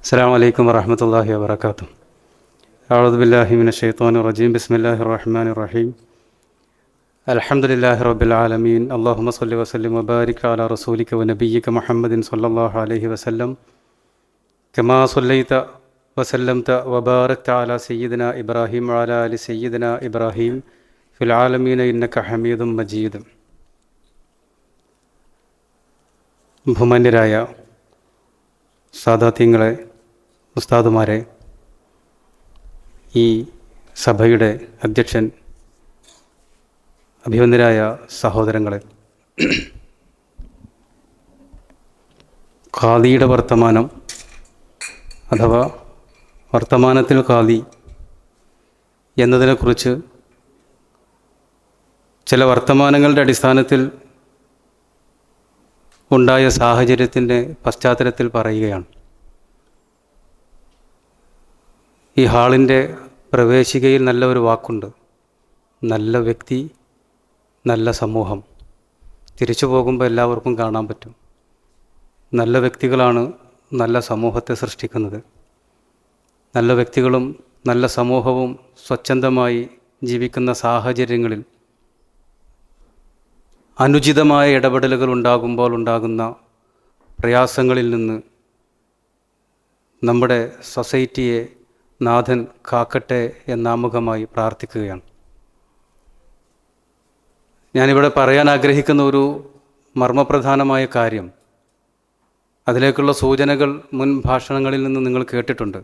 അസ്സലാമു അലൈക്കും വറഹ്മത്തുള്ളാഹി വബറകാതുഹു. അഊദു ബില്ലാഹി മിനശ് ശൈത്വാനിർ റജീം. ബിസ്മില്ലാഹിർ റഹ്മാനിർ റഹീം. അൽഹംദുലില്ലാഹി റബ്ബിൽ ആലമീൻ. അല്ലാഹുമ്മ സ്വല്ലി വസല്ലിം വബാരിക് അലാ റസൂലിക വനബിയ്യിക മുഹമ്മദിൻ സ്വല്ലല്ലാഹു അലൈഹി വസല്ലം. കമാ സ്വല്ലൈത വസല്ലംത വബാറക്ത അലാ സയ്യിദിനാ ഇബ്രാഹിം വഅലാ ആലി സയ്യിദിനാ ഇബ്രാഹിം ഫിൽ ആലമീന ഇന്നക ഹമീദും മജീദ്. ബഹുമാന്യരായ സാദാത്യങ്ങളെ, ഉസ്താദുമാരെ, ഈ സഭയുടെ അധ്യക്ഷൻ, അഭിവന്ദരായ സഹോദരങ്ങളെ, ഖാദിയുടെ വർത്തമാനം അഥവാ വർത്തമാനത്തിൽ ഖാദി എന്നതിനെക്കുറിച്ച് ചില വർത്തമാനങ്ങളുടെ അടിസ്ഥാനത്തിൽ ഉണ്ടായ സാഹചര്യത്തിൻ്റെ പശ്ചാത്തലത്തിൽ പറയുകയാണ്. ഈ ഹാളിൻ്റെ പ്രവേശികയിൽ നല്ല ഒരു വാക്കുണ്ട്: നല്ല വ്യക്തി, നല്ല സമൂഹം. തിരിച്ചു പോകുമ്പോൾ എല്ലാവർക്കും കാണാൻ പറ്റും. നല്ല വ്യക്തികളാണ് നല്ല സമൂഹത്തെ സൃഷ്ടിക്കുന്നത്. നല്ല വ്യക്തികളും നല്ല സമൂഹവും സ്വച്ഛന്തമായി ജീവിക്കുന്ന സാഹചര്യങ്ങളിൽ അനുചിതമായ ഇടപെടലുകൾ ഉണ്ടാകുമ്പോൾ ഉണ്ടാകുന്ന പ്രയാസങ്ങളിൽ നിന്ന് നമ്മുടെ സൊസൈറ്റിയെ നാഥൻ കാക്കട്ടെ എന്നാമുഖമായി പ്രാർത്ഥിക്കുകയാണ്. ഞാനിവിടെ പറയാൻ ആഗ്രഹിക്കുന്ന ഒരു മർമ്മപ്രധാനമായ കാര്യം, അതിലേക്കുള്ള സൂചനകൾ മുൻ ഭാഷണങ്ങളിൽ നിന്ന് നിങ്ങൾ കേട്ടിട്ടുണ്ട്.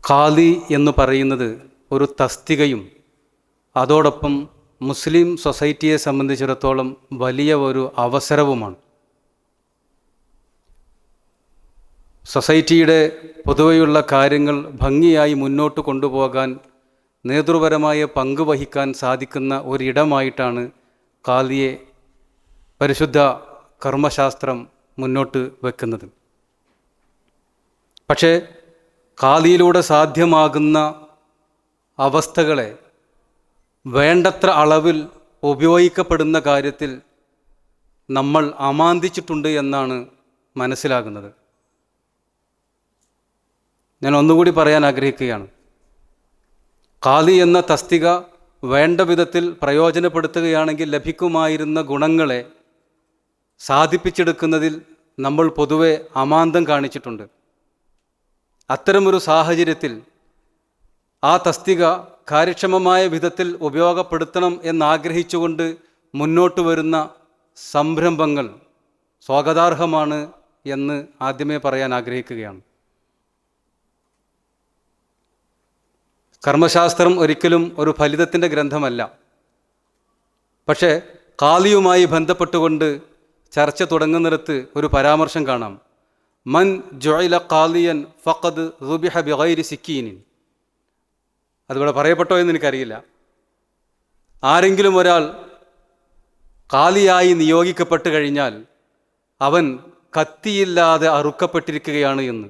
ഖാദി എന്ന് പറയുന്നത് ഒരു തസ്തികയും അതോടൊപ്പം മുസ്ലിം സൊസൈറ്റിയെ സംബന്ധിച്ചിടത്തോളം വലിയ ഒരു അവസരവുമാണ്. സൊസൈറ്റിയുടെ പൊതുവെയുള്ള കാര്യങ്ങൾ ഭംഗിയായി മുന്നോട്ട് കൊണ്ടുപോകാൻ നേതൃപരമായ പങ്ക് വഹിക്കാൻ സാധിക്കുന്ന ഒരിടമായിട്ടാണ് ഖാദിയെ പരിശുദ്ധ കർമ്മശാസ്ത്രം മുന്നോട്ട് വെക്കുന്നത്. പക്ഷേ ഖാദിയിലൂടെ സാധ്യമാകുന്ന അവസ്ഥകളെ വേണ്ടത്ര അളവിൽ ഉപയോഗിക്കപ്പെടുന്ന കാര്യത്തിൽ നമ്മൾ അമാന്തിച്ചിട്ടുണ്ട് എന്നാണ് മനസ്സിലാകുന്നത്. ഞാൻ ഒന്നുകൂടി പറയാൻ ആഗ്രഹിക്കുകയാണ്. ഖാദി എന്ന തസ്തിക വേണ്ട വിധത്തിൽ പ്രയോജനപ്പെടുത്തുകയാണെങ്കിൽ ലഭിക്കുമായിരുന്ന ഗുണങ്ങളെ സാധിപ്പിച്ചെടുക്കുന്നതിൽ നമ്മൾ പൊതുവെ അമാന്തം കാണിച്ചിട്ടുണ്ട്. അത്തരമൊരു സാഹചര്യത്തിൽ ആ തസ്തിക കാര്യക്ഷമമായ വിധത്തിൽ ഉപയോഗപ്പെടുത്തണം എന്നാഗ്രഹിച്ചുകൊണ്ട് മുന്നോട്ട് വരുന്ന സംരംഭങ്ങൾ സ്വാഗതാർഹമാണ് എന്ന് ആദ്യമേ പറയാൻ ആഗ്രഹിക്കുകയാണ്. കർമ്മശാസ്ത്രം ഒരിക്കലും ഒരു ഫലിതത്തിൻ്റെ ഗ്രന്ഥമല്ല. പക്ഷേ ഖാദിയുമായി ബന്ധപ്പെട്ടുകൊണ്ട് ചർച്ച തുടങ്ങുന്നിടത്ത് ഒരു പരാമർശം കാണാം: മൻ ജുഇല ഖാദിയൻ ഫഖദ് റുബിഹ ബിഗൈരി സിക്കീനിൻ. അതിവിടെ പറയപ്പെട്ടോ എന്ന് എനിക്കറിയില്ല. ആരെങ്കിലും ഒരാൾ ഖാദിയായി നിയോഗിക്കപ്പെട്ട് കഴിഞ്ഞാൽ അവൻ കത്തിയില്ലാതെ അറുക്കപ്പെട്ടിരിക്കുകയാണ് എന്ന്.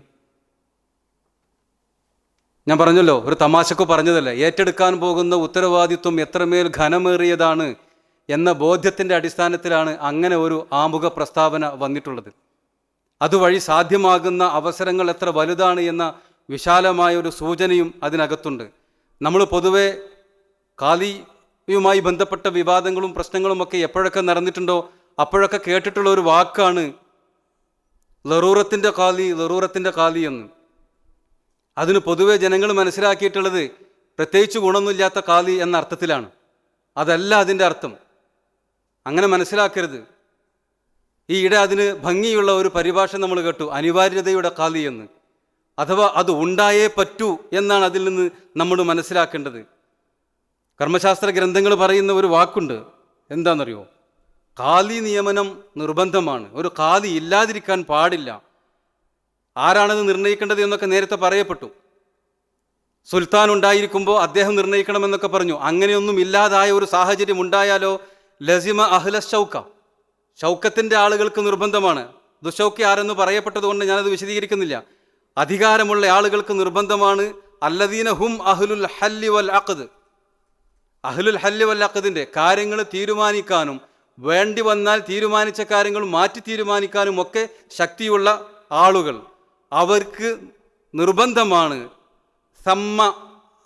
ഞാൻ പറഞ്ഞല്ലോ, ഒരു തമാശക്ക് പറഞ്ഞതല്ല. ഏറ്റെടുക്കാൻ പോകുന്ന ഉത്തരവാദിത്വം എത്രമേൽ ഘനമേറിയതാണ് എന്ന ബോധ്യത്തിൻ്റെ അടിസ്ഥാനത്തിലാണ് അങ്ങനെ ഒരു ആമുഖ പ്രസ്താവന വന്നിട്ടുള്ളത്. അതുവഴി സാധ്യമാകുന്ന അവസരങ്ങൾ എത്ര വലുതാണ് എന്ന വിശാലമായ ഒരു സൂചനയും അതിനകത്തുണ്ട്. നമ്മൾ പൊതുവെ ഖാദിയുമായി ബന്ധപ്പെട്ട വിവാദങ്ങളും പ്രശ്നങ്ങളുമൊക്കെ എപ്പോഴൊക്കെ നടന്നിട്ടുണ്ടോ അപ്പോഴൊക്കെ കേട്ടിട്ടുള്ള ഒരു വാക്കാണ് ലറൂറത്തിൻ്റെ ഖാദി എന്ന്. അതിന് പൊതുവെ ജനങ്ങൾ മനസ്സിലാക്കിയിട്ടുള്ളത് പ്രത്യേകിച്ച് ഗുണമൊന്നുമില്ലാത്ത ഖാദി എന്ന അർത്ഥത്തിലാണ്. അതല്ല അതിൻ്റെ അർത്ഥം. അങ്ങനെ മനസ്സിലാക്കരുത്. ഈയിടെ അതിന് ഭംഗിയുള്ള ഒരു പരിഭാഷ നമ്മൾ കേട്ടു: അനിവാര്യതയുടെ ഖാദി എന്ന്. അഥവാ അത് ഉണ്ടായേ പറ്റൂ എന്നാണ് അതിൽ നിന്ന് നമ്മൾ മനസ്സിലാക്കേണ്ടത്. കർമ്മശാസ്ത്ര ഗ്രന്ഥങ്ങൾ പറയുന്ന ഒരു വാക്കുണ്ട്. എന്താണെന്നറിയോ? ഖാദി നിയമനം നിർബന്ധമാണ്. ഒരു ഖാദി ഇല്ലാതിരിക്കാൻ പാടില്ല. ആരാണത് നിർണ്ണയിക്കേണ്ടത് എന്നൊക്കെ നേരത്തെ പറയപ്പെട്ടു. സുൽത്താൻ ഉണ്ടായിരിക്കുമ്പോൾ അദ്ദേഹം നിർണ്ണയിക്കണമെന്നൊക്കെ പറഞ്ഞു. അങ്ങനെയൊന്നും ഇല്ലാതായ ഒരു സാഹചര്യം ഉണ്ടായാലോ ലസിമ അഹ്ല ഷൗക്ക, ഷൗക്കത്തിൻ്റെ ആളുകൾക്ക് നിർബന്ധമാണ്. ദുഷൗക്കി ആരെന്ന് പറയപ്പെട്ടത് കൊണ്ട് ഞാനത് വിശദീകരിക്കുന്നില്ല. അധികാരമുള്ള ആളുകൾക്ക് നിർബന്ധമാണ്. അല്ലദീന ഹും അഹ്ലുൽ ഹല്ലി വൽ അഖ്ദ്, അഹ്ലുൽ ഹല്ലി വൽ അഖ്ദിൻ്റെ കാര്യങ്ങൾ തീരുമാനിക്കാനും വേണ്ടി വന്നാൽ തീരുമാനിച്ച കാര്യങ്ങൾ മാറ്റി തീരുമാനിക്കാനും ഒക്കെ ശക്തിയുള്ള ആളുകൾ, അവർക്ക് നിർബന്ധമാണ്, സമ്മ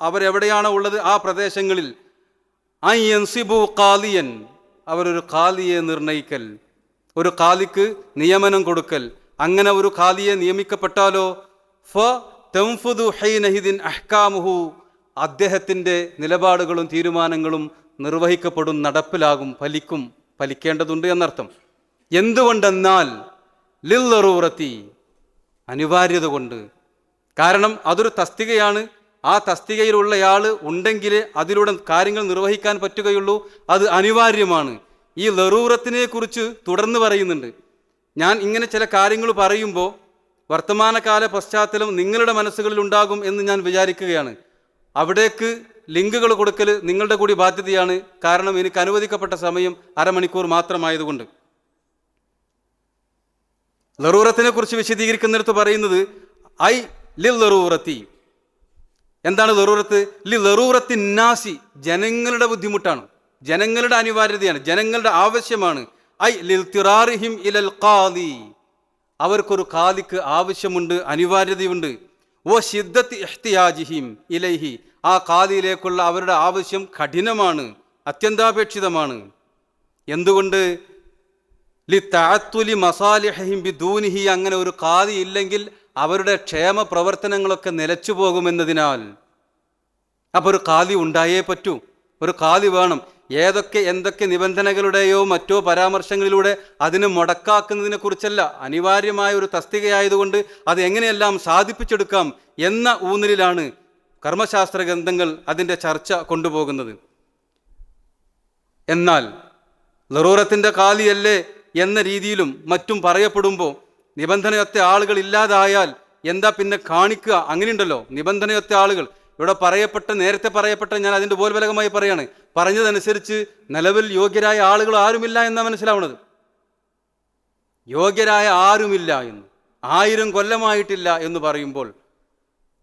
അവരെവിടെയാണോ ഉള്ളത് ആ പ്രദേശങ്ങളിൽ, യൻസിബു ഖാലിയൻ അവരൊരു ഖാലിയെ നിർണയിക്കൽ, ഒരു ഖാലിക്ക് നിയമനം കൊടുക്കൽ. അങ്ങനെ ഒരു ഖാലിയെ നിയമിക്കപ്പെട്ടാലോ തൻഫുദു ഹൈനഹിദിൻ അഹ്കാമുഹു അദ്ദേഹത്തിൻ്റെ നിലപാടുകളും തീരുമാനങ്ങളും നിർവഹിക്കപ്പെടും, നടപ്പിലാകും, ഫലിക്കേണ്ടതുണ്ട് എന്നർത്ഥം. എന്തുകൊണ്ടെന്നാൽ ലിൽറൂറത്തി അനിവാര്യത കൊണ്ട്. കാരണം അതൊരു തസ്തികയാണ്. ആ തസ്തികയിലുള്ളയാൾ ഉണ്ടെങ്കിൽ അതിലൂടെ കാര്യങ്ങൾ നിർവഹിക്കാൻ പറ്റുകയുള്ളൂ. അത് അനിവാര്യമാണ്. ഈ ലറൂറത്തിനെ കുറിച്ച് തുടർന്ന് പറയുന്നുണ്ട്. ഞാൻ ഇങ്ങനെ ചില കാര്യങ്ങൾ പറയുമ്പോൾ വർത്തമാനകാല പശ്ചാത്തലം നിങ്ങളുടെ മനസ്സുകളിൽ ഉണ്ടാകും എന്ന് ഞാൻ വിചാരിക്കുകയാണ്. അവിടേക്ക് ലിങ്കുകൾ കൊടുക്കൽ നിങ്ങളുടെ കൂടി ബാധ്യതയാണ്. കാരണം എനിക്ക് അനുവദിക്കപ്പെട്ട സമയം അരമണിക്കൂർ മാത്രമായതുകൊണ്ട്. ലറൂറത്തിനെ കുറിച്ച് വിശദീകരിക്കുന്നിടത്ത് പറയുന്നത് ലിൽ ലറൂറത്തി. എന്താണ് ലറൂറത്ത്? ലറൂറത്തി നാസി ജനങ്ങളുടെ ബുദ്ധിമുട്ടാണ്, ജനങ്ങളുടെ അനിവാര്യതയാണ്, ജനങ്ങളുടെ ആവശ്യമാണ്. ലിൽതിറാറിഹിം ഇലൽ ഖാദി അവർക്കൊരു ഖാദിക്ക് ആവശ്യമുണ്ട്, അനിവാര്യതയുണ്ട്. ശിദ്ദത്തി ഇഹ്തിയാജിഹിം ഇലൈഹി ആ ഖാദിയിലേക്കുള്ള അവരുടെ ആവശ്യം കഠിനമാണ്, അത്യന്താപേക്ഷിതമാണ്. എന്തുകൊണ്ട്? ലിതഅത്തുലി മസാലിഹിം ബിദൂനിഹി അങ്ങനെ ഒരു ഖാദി ഇല്ലെങ്കിൽ അവരുടെ ക്ഷേമ പ്രവർത്തനങ്ങളൊക്കെ നിലച്ചു പോകുമെന്നതിനാൽ. അപ്പോൾ ഒരു ഖാദി ഉണ്ടായേ പറ്റൂ, ഒരു ഖാദി വേണം. എന്തൊക്കെ നിബന്ധനകളുടെയോ മറ്റോ പരാമർശങ്ങളിലൂടെ അതിനെ മുടക്കാക്കുന്നതിനെ കുറിച്ചല്ല, അനിവാര്യമായ ഒരു തസ്തികയായതുകൊണ്ട് അത് എങ്ങനെയെല്ലാം സാധിപ്പിച്ചെടുക്കാം എന്ന ഊന്നലിലാണ് കർമ്മശാസ്ത്ര ഗ്രന്ഥങ്ങൾ അതിൻ്റെ ചർച്ച കൊണ്ടുപോകുന്നത്. എന്നാൽ ലറൂറത്തിൻ്റെ ഖാദിയല്ലേ എന്ന രീതിയിലും മറ്റും പറയപ്പെടുമ്പോൾ നിബന്ധനയൊത്ത ആളുകൾ ഇല്ലാതായാൽ എന്താ പിന്നെ കാണിക്കുക? അങ്ങനെയുണ്ടല്ലോ നിബന്ധനയൊത്ത ആളുകൾ. ഇവിടെ നേരത്തെ പറയപ്പെട്ട ഞാൻ അതിൻ്റെ ബോൽബലകമായി പറയാണ്, പറഞ്ഞതനുസരിച്ച് നിലവിൽ യോഗ്യരായ ആളുകൾ ആരുമില്ല എന്നാണ് മനസ്സിലാവുന്നത്. യോഗ്യരായ ആരുമില്ല എന്ന്, 1000 കൊല്ലമായിട്ടില്ല എന്ന് പറയുമ്പോൾ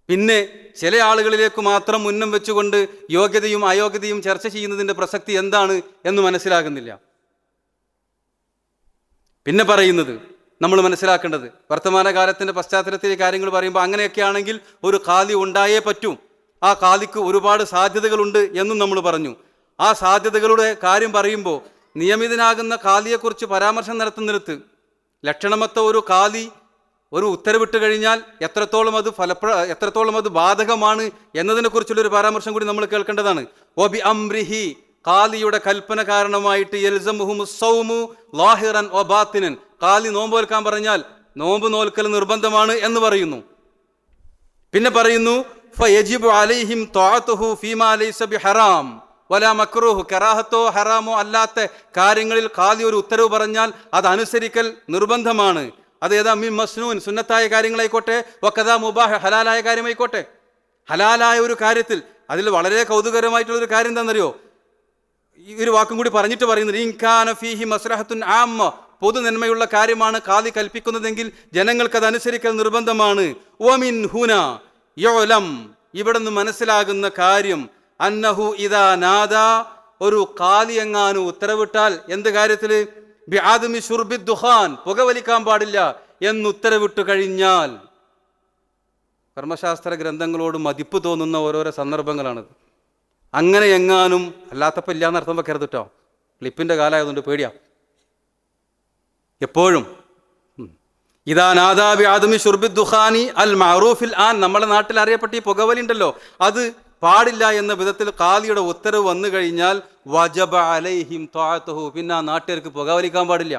പിന്നെ ചില ആളുകളിലേക്ക് മാത്രം മുന്നം വെച്ചുകൊണ്ട് യോഗ്യതയും അയോഗ്യതയും ചർച്ച ചെയ്യുന്നതിൻ്റെ പ്രസക്തി എന്താണ് എന്ന് മനസ്സിലാകുന്നില്ല. പിന്നെ പറയുന്നത് നമ്മൾ മനസ്സിലാക്കേണ്ടത് വർത്തമാനകാലത്തിൻ്റെ പശ്ചാത്തലത്തിൽ കാര്യങ്ങൾ പറയുമ്പോൾ അങ്ങനെയൊക്കെ ആണെങ്കിൽ ഒരു ഖാദി ഉണ്ടായേ പറ്റൂ. ആ ഖാദിക്ക് ഒരുപാട് സാധ്യതകളുണ്ട് എന്നും നമ്മൾ പറഞ്ഞു. ആ സാധ്യതകളുടെ കാര്യം പറയുമ്പോൾ നിയമിതനാകുന്ന ഖാദിയെക്കുറിച്ച് പരാമർശം നടത്തുന്നിടത്ത് ലക്ഷണമൊത്ത ഒരു ഖാദി ഒരു ഉത്തരവിട്ട് കഴിഞ്ഞാൽ എത്രത്തോളം അത് ബാധകമാണ് എന്നതിനെക്കുറിച്ചുള്ളൊരു പരാമർശം കൂടി നമ്മൾ കേൾക്കേണ്ടതാണ്. ഒബി അംറിഹി ഖാദിയുടെ കൽപ്പന കാരണമായിട്ട് യൽസമുഹുമുസ് സൗമു ലാഹിറൻ വ ബാത്തിനൻ ഖാദി നോമ്പ് നോൽക്കാൻ പറഞ്ഞാൽ നോമ്പ് നോൽക്കൽ നിർബന്ധമാണ് എന്ന് പറയുന്നു. പിന്നെ പറയുന്നു ഫയജിബു അലൈഹിം ത്വാഅതുഹു ഫീമാ ലൈസ ബിഹറാം വലാ മക്റൂഹ് കറാഹത്തോ ഹറാമോ അല്ലാത്ത കാര്യങ്ങളിൽ ഖാദി ഒരു ഉത്തരവ് പറഞ്ഞാൽ അത് അനുസരിക്കൽ നിർബന്ധമാണ്. അത് ഏതാ മിൻ മസ്നൂൻ സുന്നത്തായ കാര്യങ്ങളായിക്കോട്ടെ വകദാ മുബാഹ് ഹലാലായ കാര്യമായിക്കോട്ടെ. ഹലാലായ ഒരു കാര്യത്തിൽ അതിൽ വളരെ കൗതുകരമായിട്ടുള്ളൊരു കാര്യം എന്താണെന്നറിയോ? ഈ ഒരു വാക്കും കൂടി പറഞ്ഞിട്ട് പറയുന്നത് ഇൻകാന ഫീഹി മസ്ലഹത്തുൻ ആമ്മ പൊതു നന്മയുള്ള കാര്യമാണ് ഖാദി കൽപ്പിക്കുന്നതെങ്കിൽ ജനങ്ങൾക്കത് അനുസരിക്കൽ നിർബന്ധമാണ്. വമിൻ ഹുന യുലം ഇവിടെ നിന്ന് മനസ്സിലാകുന്ന കാര്യം അന്നഹു ഇദാ നാദാ ഒരു ഖാദി എങ്ങാനും ഉത്തരവിട്ടാൽ എന്ത് കാര്യത്തിൽ ബിആദമി ശുർബി ദുഖാൻ പുകവലിക്കാൻ പാടില്ല എന്നുത്തരവിട്ടു കഴിഞ്ഞാൽ കർമ്മശാസ്ത്ര ഗ്രന്ഥങ്ങളോട് മതിപ്പ് തോന്നുന്ന ഓരോരോ സന്ദർഭങ്ങളാണിത്. അങ്ങനെ എങ്ങാനും അല്ലാത്തപ്പോൾ ഇല്ലാന്ന് അർത്ഥം വെക്കരുത് കേട്ടോ. ക്ലിപ്പിൻ്റെ കാലമായതുകൊണ്ട് പേടിയാ. എപ്പോഴും ഇദാ നാദാ ബിആദമി ശുർബി ദുഖാനി അൽ മഅറൂഫിൽ ആൻ നമ്മുടെ നാട്ടിൽ അറിയപ്പെട്ട ഈ പുകവലി ഉണ്ടല്ലോ അത് പാടില്ല എന്ന വിധത്തിൽ ഖാദിയുടെ ഉത്തരവ് വന്നു കഴിഞ്ഞാൽ വജബ അലൈഹിം ത്വാഅതുഹു പിന്നെ ആ നാട്ടുകാർക്ക് പുകവലിക്കാൻ പാടില്ല.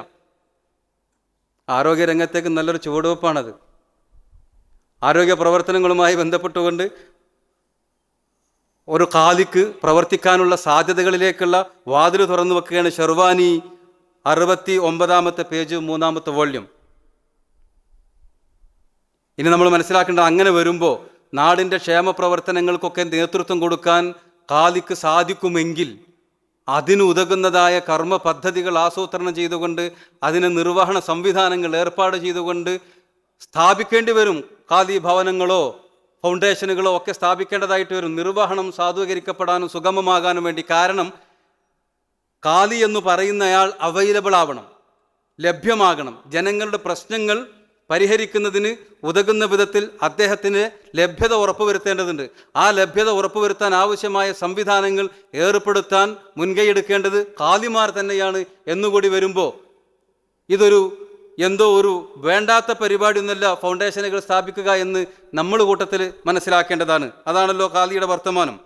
ആരോഗ്യരംഗത്തേക്ക് നല്ലൊരു ചുവടുവെപ്പാണത്. ആരോഗ്യ പ്രവർത്തനങ്ങളുമായി ബന്ധപ്പെട്ടുകൊണ്ട് ഒരു ഖാദിക്ക് പ്രവർത്തിക്കാനുള്ള സാധ്യതകളിലേക്കുള്ള വാതിൽ തുറന്നു വെക്കുകയാണ് ഷെർവാനി 69 പേജ് 3 വോള്യം. ഇനി നമ്മൾ മനസ്സിലാക്കേണ്ടത് അങ്ങനെ വരുമ്പോൾ നാടിൻ്റെ ക്ഷേമ പ്രവർത്തനങ്ങൾക്കൊക്കെ നേതൃത്വം കൊടുക്കാൻ ഖാദിക്ക് സാധിക്കുമെങ്കിൽ അതിനുതകുന്നതായ കർമ്മ പദ്ധതികൾ ആസൂത്രണം ചെയ്തുകൊണ്ട് അതിന് നിർവഹണ സംവിധാനങ്ങൾ ഏർപ്പാട് ചെയ്തുകൊണ്ട് സ്ഥാപിക്കേണ്ടി വരും. ഖാദി ഭവനങ്ങളോ ഫൗണ്ടേഷനുകളോ ഒക്കെ സ്ഥാപിക്കേണ്ടതായിട്ട് വരും, നിർവഹണം സാധൂകരിക്കപ്പെടാനും സുഗമമാകാനും വേണ്ടി. കാരണം ഖാദി എന്ന് പറയുന്നയാൾ അവൈലബിൾ ആവണം, ലഭ്യമാകണം. ജനങ്ങളുടെ പ്രശ്നങ്ങൾ പരിഹരിക്കുന്നതിന് ഉതകുന്ന വിധത്തിൽ അദ്ദേഹത്തിന് ലഭ്യത ഉറപ്പുവരുത്തേണ്ടതുണ്ട്. ആ ലഭ്യത ഉറപ്പുവരുത്താൻ ആവശ്യമായ സംവിധാനങ്ങൾ ഏർപ്പെടുത്താൻ മുൻകൈയെടുക്കേണ്ടത് ഖാദിമാർ തന്നെയാണ് എന്നുകൂടി വരുമ്പോൾ ഇതൊരു എന്തോ ഒരു വേണ്ടാത്ത പരിപാടി ഒന്നുമല്ല ഫൗണ്ടേഷനുകൾ സ്ഥാപിക്കുക എന്ന് നമ്മൾ കൂട്ടത്തിൽ മനസ്സിലാക്കേണ്ടതാണ്. അതാണല്ലോ ഖാദിയുടെ വർത്തമാനം.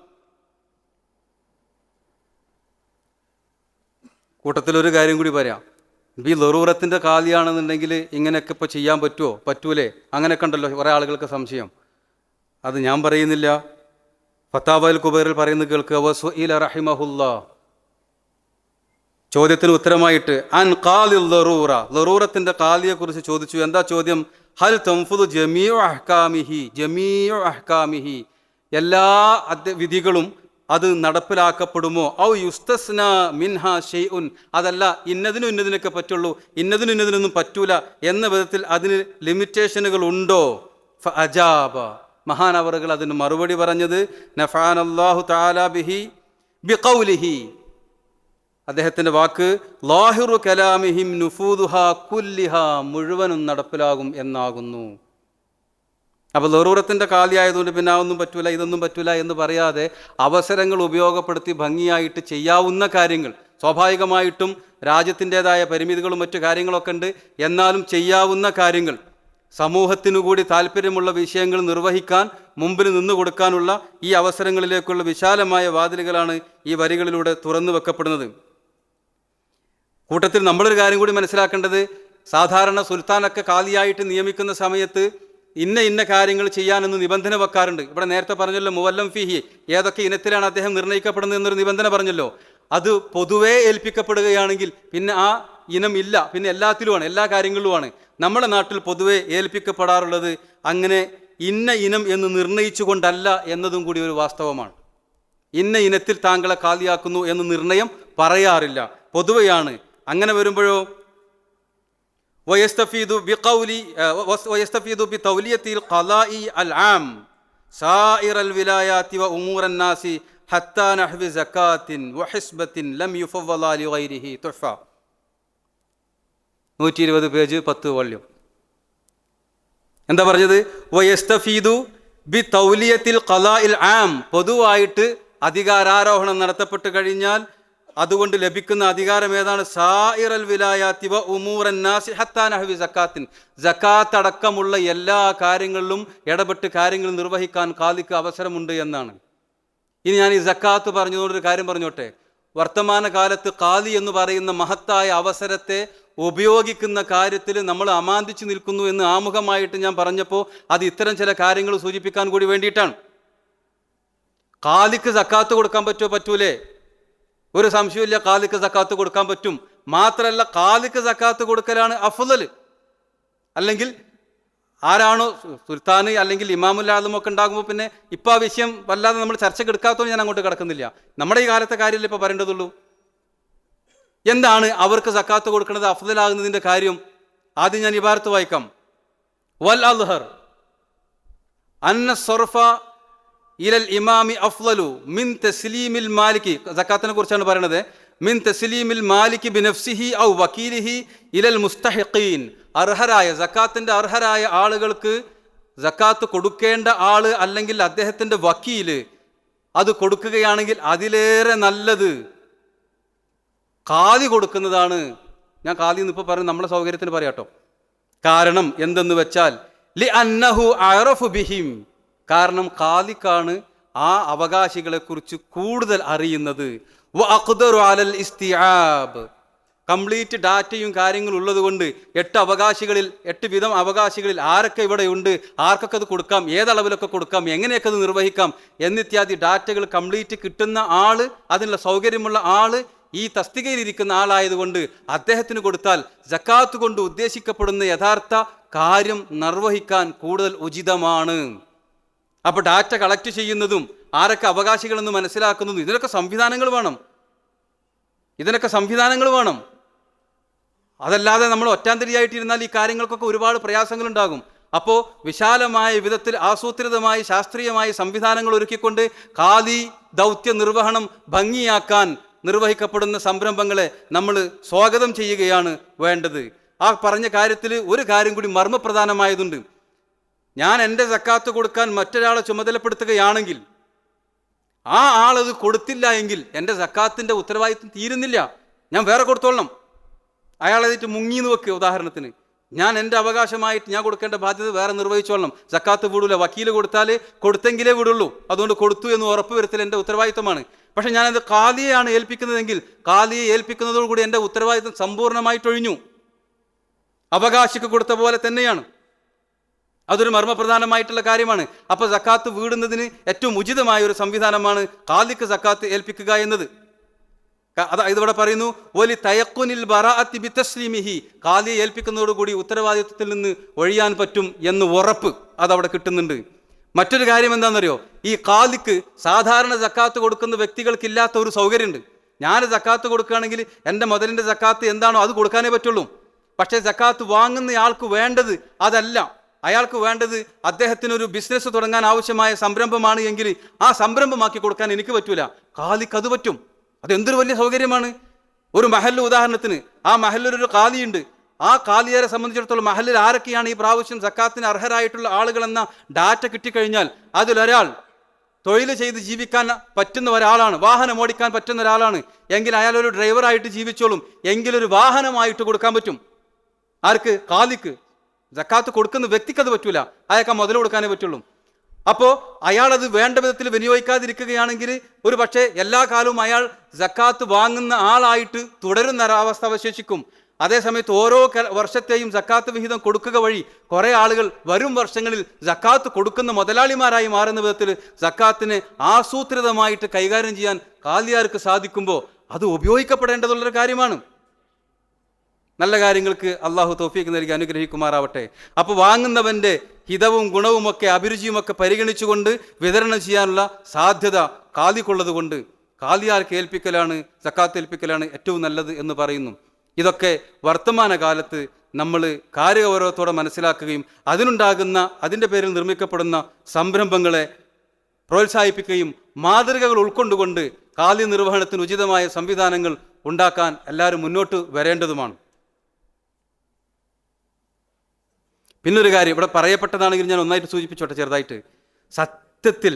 കൂട്ടത്തിലൊരു കാര്യം കൂടി പറയാം. ഈ ലറൂറത്തിൻ്റെ ഖാദിയാണെന്നുണ്ടെങ്കിൽ ഇങ്ങനെയൊക്കെ ഇപ്പോൾ ചെയ്യാൻ പറ്റുമോ പറ്റൂലേ അങ്ങനെയൊക്കെ ഉണ്ടല്ലോ കുറേ ആളുകൾക്ക് സംശയം. അത് ഞാൻ പറയുന്നില്ല, ഫത്താവൽ കുബൈറിൽ പറയുന്നത് കേൾക്കുക. വസുഇല റഹിമഹുല്ലാ, ചോദ്യത്തിന് ഉത്തരമായിട്ട് അൻ ഖാലിൽ ലറൂറ, ലറൂറത്തിൻ്റെ ഖാദിയെക്കുറിച്ച് ചോദിച്ചു. എന്താ ചോദ്യം? ഹൽ തൻഫുദു ജമീഉ അഹ്കാമിഹി, എല്ലാ വിധികളും അത് നടപ്പിലാക്കപ്പെടുമോ? ഔ യുസ്തസ്ന മിൻഹ ഷൈഉൻ, അതല്ല ഇന്നതിനും ഇന്നതിനൊക്കെ പറ്റുള്ളൂ, ഇന്നതിനും ഇന്നതിനൊന്നും പറ്റൂല എന്ന വിധത്തിൽ അതിന് ലിമിറ്റേഷനുകൾ ഉണ്ടോ? ഫഅജാബ, മഹാനവറുകൾ അതിന് മറുപടി പറഞ്ഞത് നഫഅനല്ലാഹു തആല ബിഹി ബിഖൗലിഹി, അദ്ദേഹത്തിൻ്റെ വാക്ക് ലാഹിറു കലാമിഹിം നുഫൂദുഹാ കുല്ലിഹാ, മുഴുവനും നടപ്പിലാകും എന്നാകുന്നു. അപ്പോൾ ലറൂറത്തിൻ്റെ ഖാദിയായതുകൊണ്ട് പിന്നെ അതൊന്നും പറ്റൂല ഇതൊന്നും പറ്റൂല എന്ന് പറയാതെ അവസരങ്ങൾ ഉപയോഗപ്പെടുത്തി ഭംഗിയായിട്ട് ചെയ്യാവുന്ന കാര്യങ്ങൾ, സ്വാഭാവികമായിട്ടും രാജ്യത്തിൻ്റെതായ പരിമിതികളും മറ്റു കാര്യങ്ങളൊക്കെ ഉണ്ട്, എന്നാലും ചെയ്യാവുന്ന കാര്യങ്ങൾ, സമൂഹത്തിനു കൂടി താല്പര്യമുള്ള വിഷയങ്ങൾ നിർവഹിക്കാൻ മുമ്പിൽ നിന്നു കൊടുക്കാനുള്ള ഈ അവസരങ്ങളിലേക്കുള്ള വിശാലമായ വാതിലുകളാണ് ഈ വരികളിലൂടെ തുറന്നു വെക്കപ്പെടുന്നത്. കൂട്ടത്തിൽ നമ്മളൊരു കാര്യം കൂടി മനസ്സിലാക്കേണ്ടത്, സാധാരണ സുൽത്താനൊക്കെ ഖാദിയായിട്ട് നിയമിക്കുന്ന സമയത്ത് ഇന്ന കാര്യങ്ങൾ ചെയ്യാനെന്ന് നിബന്ധന വെക്കാറുണ്ട്. ഇവിടെ നേരത്തെ പറഞ്ഞല്ലോ മുവല്ലം ഫിഹി, ഏതൊക്കെ ഇനത്തിലാണ് അദ്ദേഹം നിർണ്ണയിക്കപ്പെടുന്നത് എന്നൊരു നിബന്ധന പറഞ്ഞല്ലോ. അത് പൊതുവേ ഏൽപ്പിക്കപ്പെടുകയാണെങ്കിൽ പിന്നെ ആ ഇനം ഇല്ല, പിന്നെ എല്ലാത്തിലുമാണ്, എല്ലാ കാര്യങ്ങളിലുമാണ്. നമ്മുടെ നാട്ടിൽ പൊതുവെ ഏൽപ്പിക്കപ്പെടാറുള്ളത് അങ്ങനെ ഇന്ന ഇനം എന്ന് നിർണയിച്ചു കൊണ്ടല്ല എന്നതും കൂടി ഒരു വാസ്തവമാണ്. ഇന്ന ഇനത്തിൽ താങ്കളെ ഖാദിയാക്കുന്നു എന്ന് നിർണയം പറയാറില്ല, പൊതുവെയാണ്. അങ്ങനെ വരുമ്പോഴോ വയസ്തഫീദു ബിതൗലിയത്തിൽ ഖളാഇ അൽ ആം സായിറൽ വിലായാതി വ ഉമൂറൻ നാസി ഹത്താ നഹ്വി സകാത്തിൻ വഹിസ്ബത്തിൻ ലം യുഫവ്വല ലിഗൈരിഹി തുഹ്ഫ, 120 പേജ് 10 വോള്യം. എന്താ പറഞ്ഞത്? വയസ്തഫീദു ബിതൗലിയത്തിൽ ഖളാഇൽ ആം, പൊതുവായിട്ട് അധികാരാരോഹണം നടത്തപ്പെട്ട് കഴിഞ്ഞാൽ അതുകൊണ്ട് ലഭിക്കുന്ന അധികാരം ഏതാണ്? സായിറൽ വിലായാതി വ ഉമൂറൻ നാസി ഹത്താ നഹ്വി സക്കാത്തിൻ, സക്കാത്ത് അടക്കമുള്ള എല്ലാ കാര്യങ്ങളിലും ഇടപെട്ട് കാര്യങ്ങൾ നിർവഹിക്കാൻ ഖാദിക്ക് അവസരമുണ്ട് എന്നാണ്. ഇനി ഞാൻ ഈ സക്കാത്ത് പറഞ്ഞതുകൊണ്ടൊരു കാര്യം പറഞ്ഞോട്ടെ. വർത്തമാന കാലത്ത് ഖാദി എന്ന് പറയുന്ന മഹത്തായ അവസരത്തെ ഉപയോഗിക്കുന്ന കാര്യത്തിൽ നമ്മൾ അമാന്തിച്ചു നിൽക്കുന്നു എന്ന് ആമുഖമായിട്ട് ഞാൻ പറഞ്ഞപ്പോൾ അത് ഇത്തരം ചില കാര്യങ്ങൾ സൂചിപ്പിക്കാൻ കൂടി വേണ്ടിയിട്ടാണ്. ഖാദിക്ക് സക്കാത്ത് കൊടുക്കാൻ പറ്റുമോ? പറ്റൂലേ? ഒരു സംശയമില്ല, ഖാദിക്ക് സക്കാത്ത് കൊടുക്കാൻ പറ്റും. മാത്രമല്ല ഖാദിക്ക് സക്കാത്ത് കൊടുക്കലാണ് അഫ്ളൽ. അല്ലെങ്കിൽ ആരാണോ സുൽത്താൻ അല്ലെങ്കിൽ ഇമാമുൽ ആദമൊക്കെ ഉണ്ടാകുമ്പോൾ പിന്നെ ഇപ്പം ആ വിഷയം വല്ലാതെ നമ്മൾ ചർച്ചയ്ക്ക് എടുക്കാത്തതുകൊണ്ട് ഞാൻ അങ്ങോട്ട് കിടക്കുന്നില്ല. നമ്മുടെ ഈ കാലത്തെ കാര്യമല്ലേ ഇപ്പോൾ പറയേണ്ടതുള്ളൂ. എന്താണ് അവർക്ക് സക്കാത്ത് കൊടുക്കുന്നത് അഫ്ളലാകുന്നതിൻ്റെ കാര്യം? ആദ്യം ഞാൻ ഇബാറത്ത് വായിക്കാം. വൽ അദ്ഹർ അന്ന സർഫ ഇലൽ ഇമാമി അഫ്ളലു മിൻ തസ്ലീമിൽ മാലിക്കി, സക്കാത്തിനെ കുറിച്ചാണ് പറയുന്നത്. മിൻ തസ്ലീമിൽ മാലിക്കി ബിനഫ്സിഹി ഔ വക്കീലിഹി ഇലൽ മുസ്തഹിഖീൻ, അർഹരായ സക്കാത്തിൻ്റെ അർഹരായ ആളുകൾക്ക് സക്കാത്ത് കൊടുക്കേണ്ട ആള് അല്ലെങ്കിൽ അദ്ദേഹത്തിൻ്റെ വക്കീല് അത് കൊടുക്കുകയാണെങ്കിൽ അതിലേറെ നല്ലത് ഖാദി കൊടുക്കുന്നതാണ്. ഞാൻ ഖാദി എന്ന് ഇപ്പോൾ പറയും, നമ്മളെ സൗകര്യത്തിന് പറയാട്ടോ. കാരണം എന്തെന്ന് വെച്ചാൽ ലി അന്നഹു അറഫു ബിഹിം, കാരണം ഖാദിക്കാണ് ആ അവകാശികളെക്കുറിച്ച് കൂടുതൽ അറിയുന്നത്. വ അഖ്ദറു അലൽ ഇസ്തിആബ്, കംപ്ലീറ്റ് ഡാറ്റയും കാര്യങ്ങളും ഉള്ളത് കൊണ്ട് 8 വിധം അവകാശികളിൽ ആരൊക്കെ ഇവിടെ ഉണ്ട്, ആർക്കൊക്കെ അത് കൊടുക്കാം, ഏതളവിലൊക്കെ കൊടുക്കാം, എങ്ങനെയൊക്കെ അത് നിർവഹിക്കാം എന്നിത്യാദി ഡാറ്റകൾ കംപ്ലീറ്റ് കിട്ടുന്ന ആള്, അതിനുള്ള സൗകര്യമുള്ള ആള് ഈ തസ്തികയിലിരിക്കുന്ന ആളായതുകൊണ്ട് അദ്ദേഹത്തിന് കൊടുത്താൽ സക്കാത്ത് കൊണ്ട് ഉദ്ദേശിക്കപ്പെടുന്ന യഥാർത്ഥ കാര്യം നിർവഹിക്കാൻ കൂടുതൽ ഉചിതമാണ്. അപ്പോൾ ഡാറ്റ കളക്ട് ചെയ്യുന്നതും ആരൊക്കെ അവകാശികളെന്ന് മനസ്സിലാക്കുന്നതും ഇതിനൊക്കെ സംവിധാനങ്ങൾ വേണം. അതല്ലാതെ നമ്മൾ ഒറ്റാന്തരിയായിട്ടിരുന്നാൽ ഈ കാര്യങ്ങൾക്കൊക്കെ ഒരുപാട് പ്രയാസങ്ങളുണ്ടാകും. അപ്പോൾ വിശാലമായ വിധത്തിൽ ആസൂത്രിതമായി ശാസ്ത്രീയമായ സംവിധാനങ്ങൾ ഒരുക്കിക്കൊണ്ട് ഖാദി ദൗത്യ നിർവഹണം ഭംഗിയാക്കാൻ നിർവഹിക്കപ്പെടുന്ന സംരംഭങ്ങളെ നമ്മൾ സ്വാഗതം ചെയ്യുകയാണ് വേണ്ടത്. ആ പറഞ്ഞ കാര്യത്തിൽ ഒരു കാര്യം കൂടി മർമ്മപ്രധാനമായതുണ്ട്. ഞാൻ എൻ്റെ സക്കാത്ത് കൊടുക്കാൻ മറ്റൊരാളെ ചുമതലപ്പെടുത്തുകയാണെങ്കിൽ ആ ആളത് കൊടുത്തില്ല എങ്കിൽ എൻ്റെ സക്കാത്തിൻ്റെ ഉത്തരവാദിത്വം തീരുന്നില്ല, ഞാൻ വേറെ കൊടുത്തോളണം. അയാളതിട്ട് മുങ്ങിന്ന് വെക്കുക. ഉദാഹരണത്തിന് ഞാൻ എൻ്റെ അവകാശമായിട്ട് ഞാൻ കൊടുക്കേണ്ട ബാധ്യത വേറെ നിർവഹിച്ചോളണം, സക്കാത്ത് വിടൂല. വക്കീൽ കൊടുത്തെങ്കിലേ വിടുള്ളൂ, അതുകൊണ്ട് കൊടുത്തു എന്ന് ഉറപ്പ് വരുത്തൽ എൻ്റെ ഉത്തരവാദിത്തമാണ്. പക്ഷെ ഞാനത് ഖാദിയെയാണ് ഏൽപ്പിക്കുന്നതെങ്കിൽ ഖാദിയെ ഏൽപ്പിക്കുന്നതോടുകൂടി എൻ്റെ ഉത്തരവാദിത്തം സമ്പൂർണ്ണമായിട്ടൊഴിഞ്ഞു. അവകാശിക്ക് കൊടുത്ത പോലെ തന്നെയാണ്. അതൊരു മർമ്മപ്രധാനമായിട്ടുള്ള കാര്യമാണ്. അപ്പോൾ സക്കാത്ത് വീടുന്നതിന് ഏറ്റവും ഉചിതമായ ഒരു സംവിധാനമാണ് ഖാദിക്ക് സക്കാത്ത് ഏൽപ്പിക്കുക എന്നത്. ഇതിവിടെ പറയുന്നു, ഒലി തയക്കുനിൽ ബറാഅത്തി ബിതസ്ലീമിഹി, ഖാദിയെ ഏൽപ്പിക്കുന്നതോടുകൂടി ഉത്തരവാദിത്വത്തിൽ നിന്ന് ഒഴിയാൻ പറ്റും എന്ന് ഉറപ്പ് അതവിടെ കിട്ടുന്നുണ്ട്. മറ്റൊരു കാര്യം എന്താണെന്നറിയോ, ഈ ഖാദിക്ക് സാധാരണ സക്കാത്ത് കൊടുക്കുന്ന വ്യക്തികൾക്കില്ലാത്ത ഒരു സൗകര്യമുണ്ട്. ഞാൻ സക്കാത്ത് കൊടുക്കുകയാണെങ്കിൽ എൻ്റെ മുതലിൻ്റെ സക്കാത്ത് എന്താണോ അത് കൊടുക്കാനേ പറ്റുള്ളൂ. പക്ഷേ സക്കാത്ത് വാങ്ങുന്നയാൾക്ക് വേണ്ടത് അതല്ല. അയാൾക്ക് വേണ്ടത് അദ്ദേഹത്തിനൊരു ബിസിനസ് തുടങ്ങാൻ ആവശ്യമായ സംരംഭമാണ് എങ്കിൽ ആ സംരംഭമാക്കി കൊടുക്കാൻ എനിക്ക് പറ്റൂല, ഖാദിക്ക് അത് പറ്റും. അതെന്തൊരു വലിയ സൗകര്യമാണ്. ഒരു മഹല്ല് ഉദാഹരണത്തിന്, ആ മഹല്ലിലൊരു ഖാദിയുണ്ട്. ആ ഖാദിയെ സംബന്ധിച്ചിടത്തോളം മഹല്ലിൽ ആരൊക്കെയാണ് ഈ പ്രാവശ്യം സക്കാത്തിന് അർഹരായിട്ടുള്ള ആളുകളെന്ന ഡാറ്റ കിട്ടിക്കഴിഞ്ഞാൽ അതിലൊരാൾ തൊഴിൽ ചെയ്ത് ജീവിക്കാൻ പറ്റുന്ന ഒരാളാണ്, വാഹനം ഓടിക്കാൻ പറ്റുന്ന ഒരാളാണ് എങ്കിൽ അയാൾ ഒരു ഡ്രൈവറായിട്ട് ജീവിച്ചോളും. എങ്കിലൊരു വാഹനമായിട്ട് കൊടുക്കാൻ പറ്റും. ആർക്ക്? ഖാദിക്ക്. സക്കാത്ത് കൊടുക്കുന്ന വ്യക്തിക്ക് അത് പറ്റൂല, അയാൾക്ക് മുതൽ കൊടുക്കാനേ പറ്റുള്ളൂ. അപ്പോൾ അയാളത് വേണ്ട വിധത്തിൽ വിനിയോഗിക്കാതിരിക്കുകയാണെങ്കിൽ ഒരു പക്ഷേ എല്ലാ കാലവും അയാൾ സക്കാത്ത് വാങ്ങുന്ന ആളായിട്ട് തുടരുന്ന ഒരവസ്ഥ അവശേഷിക്കും. അതേസമയത്ത് ഓരോ വർഷത്തെയും സക്കാത്ത് വിഹിതം കൊടുക്കുക വഴി കുറേ ആളുകൾ വരും വർഷങ്ങളിൽ സക്കാത്ത് കൊടുക്കുന്ന മുതലാളിമാരായി മാറുന്ന വിധത്തിൽ സക്കാത്തിനെ ആസൂത്രിതമായിട്ട് കൈകാര്യം ചെയ്യാൻ ഖാദിയാർക്ക് സാധിക്കുമ്പോൾ അത് ഉപയോഗിക്കപ്പെടേണ്ടതുള്ളൊരു കാര്യമാണ്. നല്ല കാര്യങ്ങൾക്ക് അള്ളാഹു തൗഫീഖ് നൽകി അനുഗ്രഹിക്കുമാറാവട്ടെ. അപ്പോൾ വാങ്ങുന്നവൻ്റെ ഹിതവും ഗുണവുമൊക്കെ അഭിരുചിയുമൊക്കെ പരിഗണിച്ചുകൊണ്ട് വിതരണം ചെയ്യാനുള്ള സാധ്യത ഖാദിക്കുള്ളത് കൊണ്ട് ഖാദിയാർക്ക് ഏൽപ്പിക്കലാണ്, സക്കാത്ത് ഏൽപ്പിക്കലാണ് ഏറ്റവും നല്ലത് എന്ന് പറയുന്നു. ഇതൊക്കെ വർത്തമാനകാലത്ത് നമ്മൾ കാര്യഗൗരവത്തോടെ മനസ്സിലാക്കുകയും അതിൻ്റെ പേരിൽ നിർമ്മിക്കപ്പെടുന്ന സംരംഭങ്ങളെ പ്രോത്സാഹിപ്പിക്കുകയും മാതൃകകൾ ഉൾക്കൊണ്ടുകൊണ്ട് ഖാദി നിർവഹണത്തിന് ഉചിതമായ സംവിധാനങ്ങൾ ഉണ്ടാക്കാൻ എല്ലാവരും മുന്നോട്ട് വരേണ്ടതുമാണ്. പിന്നൊരു കാര്യം ഇവിടെ പറയപ്പെട്ടതാണെങ്കിൽ ഞാൻ ഒന്നായിട്ട് സൂചിപ്പിച്ചോട്ടെ ചെറുതായിട്ട്. സത്യത്തിൽ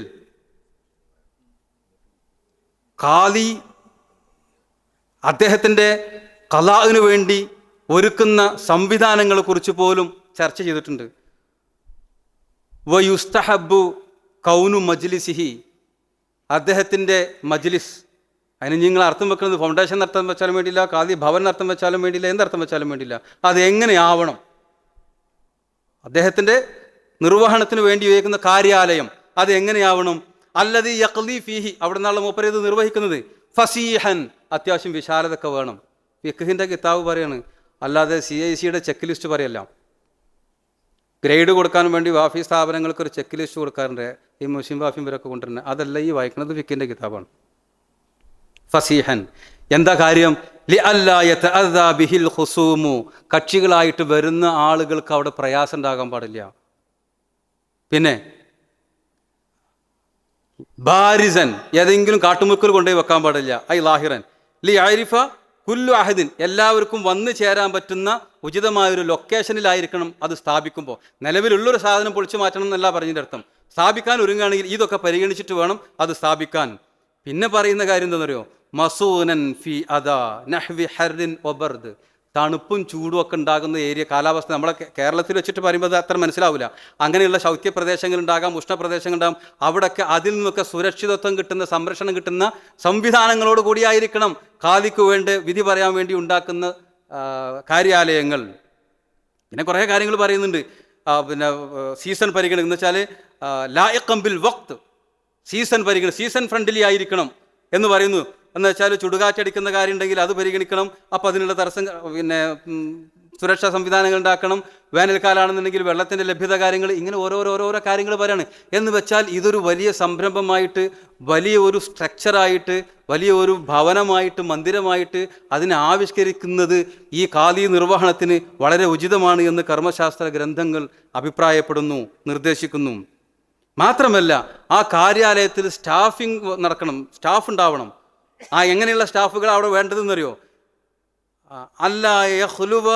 ഖാദി അദ്ദേഹത്തിൻ്റെ ഖലാഇന് വേണ്ടി ഒരുക്കുന്ന സംവിധാനങ്ങളെ കുറിച്ച് പോലും ചർച്ച ചെയ്തിട്ടുണ്ട്. വയുസ്തഹബ്ബു കൗനു മജ്ലിസിഹി, അദ്ദേഹത്തിൻ്റെ മജ്ലിസ്, അതിന് നിങ്ങൾ അർത്ഥം വെക്കുന്നത് ഫൗണ്ടേഷൻ അർത്ഥം വെച്ചാലും വേണ്ടിയില്ല, ഖാദി ഭവൻ അർത്ഥം വെച്ചാലും വേണ്ടിയില്ല, എന്തർത്ഥം വെച്ചാലും വേണ്ടിയില്ല. അത് എങ്ങനെയാവണം? അദ്ദേഹത്തിൻ്റെ നിർവഹണത്തിന് വേണ്ടി ഉപയോഗിക്കുന്ന കാര്യാലയം അത് എങ്ങനെയാവണം? അല്ലദീ യഖ്ദി ഫീഹി, അവിടെ നിന്നുള്ള മൂപ്പര് ഇത് നിർവഹിക്കുന്നത് ഫസീഹൻ, അത്യാവശ്യം വിശാലതൊക്കെ വേണം. ഫിഖ്ഹിൻ്റെ കിതാബ് പറയാണ്, അല്ലാതെ CIC-യുടെ ചെക്ക് ലിസ്റ്റ് പറയല്ല. ഗ്രേഡ് കൊടുക്കാൻ വേണ്ടി വാഫി സ്ഥാപനങ്ങൾക്ക് ഒരു ചെക്ക് ലിസ്റ്റ് കൊടുക്കാറുണ്ട്, ഈ മുസ്ലിം വാഫിയും ഇവരൊക്കെ കൊണ്ടുവരുന്നത്. അതല്ല ഈ വായിക്കുന്നത് ഫിഖ്ഹിൻ്റെ കിതാബാണ്. ഫസീഹൻ എന്താ കാര്യം? ലി അല്ലാ യതഅദാ ബിഹിൽ ഖുസൂമു, കക്ഷികളായിട്ട് വരുന്ന ആളുകൾക്ക് അവിടെ പ്രയാസം ഉണ്ടാകാൻ പാടില്ല. പിന്നെ ബാരിസൻ, ഏതെങ്കിലും കാട്ടുമുക്കൽ കൊണ്ടുപോയി വെക്കാൻ പാടില്ല. ഐ ലാഹിറൻ ലി ആരിഫ കുല്ലു അഹദിൻ, എല്ലാവർക്കും വന്നു ചേരാൻ പറ്റുന്ന ഉചിതമായൊരു ലൊക്കേഷനിലായിരിക്കണം അത് സ്ഥാപിക്കുമ്പോൾ. നിലവിലുള്ളൊരു സാധനം പൊളിച്ചു മാറ്റണം എന്നല്ല പറഞ്ഞതിൻ്റെ അർത്ഥം. സ്ഥാപിക്കാൻ ഒരുങ്ങുകയാണെങ്കിൽ ഇതൊക്കെ പരിഗണിച്ചിട്ട് വേണം അത് സ്ഥാപിക്കാൻ. പിന്നെ പറയുന്ന കാര്യം എന്താണെന്നറിയോ? മസൂനൻ ഫി അദാ നഹ്വി ഹർറിൻ വബർദ്, തണുപ്പും ചൂടും ഒക്കെ ഉണ്ടാകുന്ന ഏരിയ, കാലാവസ്ഥ നമ്മളെ കേരളത്തിൽ വെച്ചിട്ട് പറയുമ്പോൾ അത് അത്ര മനസ്സിലാവില്ല. അങ്ങനെയുള്ള ശൈത്യ പ്രദേശങ്ങളുണ്ടാകാം, ഉഷ്ണപ്രദേശങ്ങളുണ്ടാകും. അവിടെയൊക്കെ അതിൽ നിന്നൊക്കെ സുരക്ഷിതത്വം കിട്ടുന്ന, സംരക്ഷണം കിട്ടുന്ന സംവിധാനങ്ങളോട് കൂടിയായിരിക്കണം ഖാദിക്ക് വേണ്ടി വിധി പറയാൻ വേണ്ടി ഉണ്ടാക്കുന്ന കാര്യാലയങ്ങൾ. പിന്നെ കുറേ കാര്യങ്ങൾ പറയുന്നുണ്ട്. പിന്നെ സീസൺ പരിഗണന എന്ന് വെച്ചാൽ ലായിഖം ബിൽ വഖ്ത്, സീസൺ ഫ്രണ്ട്ലി ആയിരിക്കണം എന്ന് പറയുന്നു. എന്ന് വെച്ചാൽ ചുടുകാറ്റടിക്കുന്ന കാര്യം ഉണ്ടെങ്കിൽ അത് പരിഗണിക്കണം, അപ്പോൾ അതിനുള്ള തടസ്സം പിന്നെ സുരക്ഷാ സംവിധാനങ്ങൾ ഉണ്ടാക്കണം. വേനൽക്കാലാണെന്നുണ്ടെങ്കിൽ വെള്ളത്തിൻ്റെ ലഭ്യത കാര്യങ്ങൾ, ഇങ്ങനെ ഓരോരോ കാര്യങ്ങൾ പറയാണ്. എന്ന് വെച്ചാൽ ഇതൊരു വലിയ സംരംഭമായിട്ട്, വലിയ ഒരു സ്ട്രക്ചറായിട്ട്, വലിയ ഒരു ഭവനമായിട്ട്, മന്ദിരമായിട്ട് അതിനെ ആവിഷ്കരിക്കുന്നത് ഈ ഖാദി നിർവഹണത്തിന് വളരെ ഉചിതമാണ് എന്ന് കർമ്മശാസ്ത്ര ഗ്രന്ഥങ്ങൾ അഭിപ്രായപ്പെടുന്നു, നിർദ്ദേശിക്കുന്നു. മാത്രമല്ല ആ കാര്യാലയത്തിൽ സ്റ്റാഫിംഗ് നടക്കണം, സ്റ്റാഫ് ഉണ്ടാവണം. എങ്ങനെയുള്ള സ്റ്റാഫുകൾ അവിടെ വേണ്ടതെന്നറിയോ? അല്ലാ യഖ്ലുവ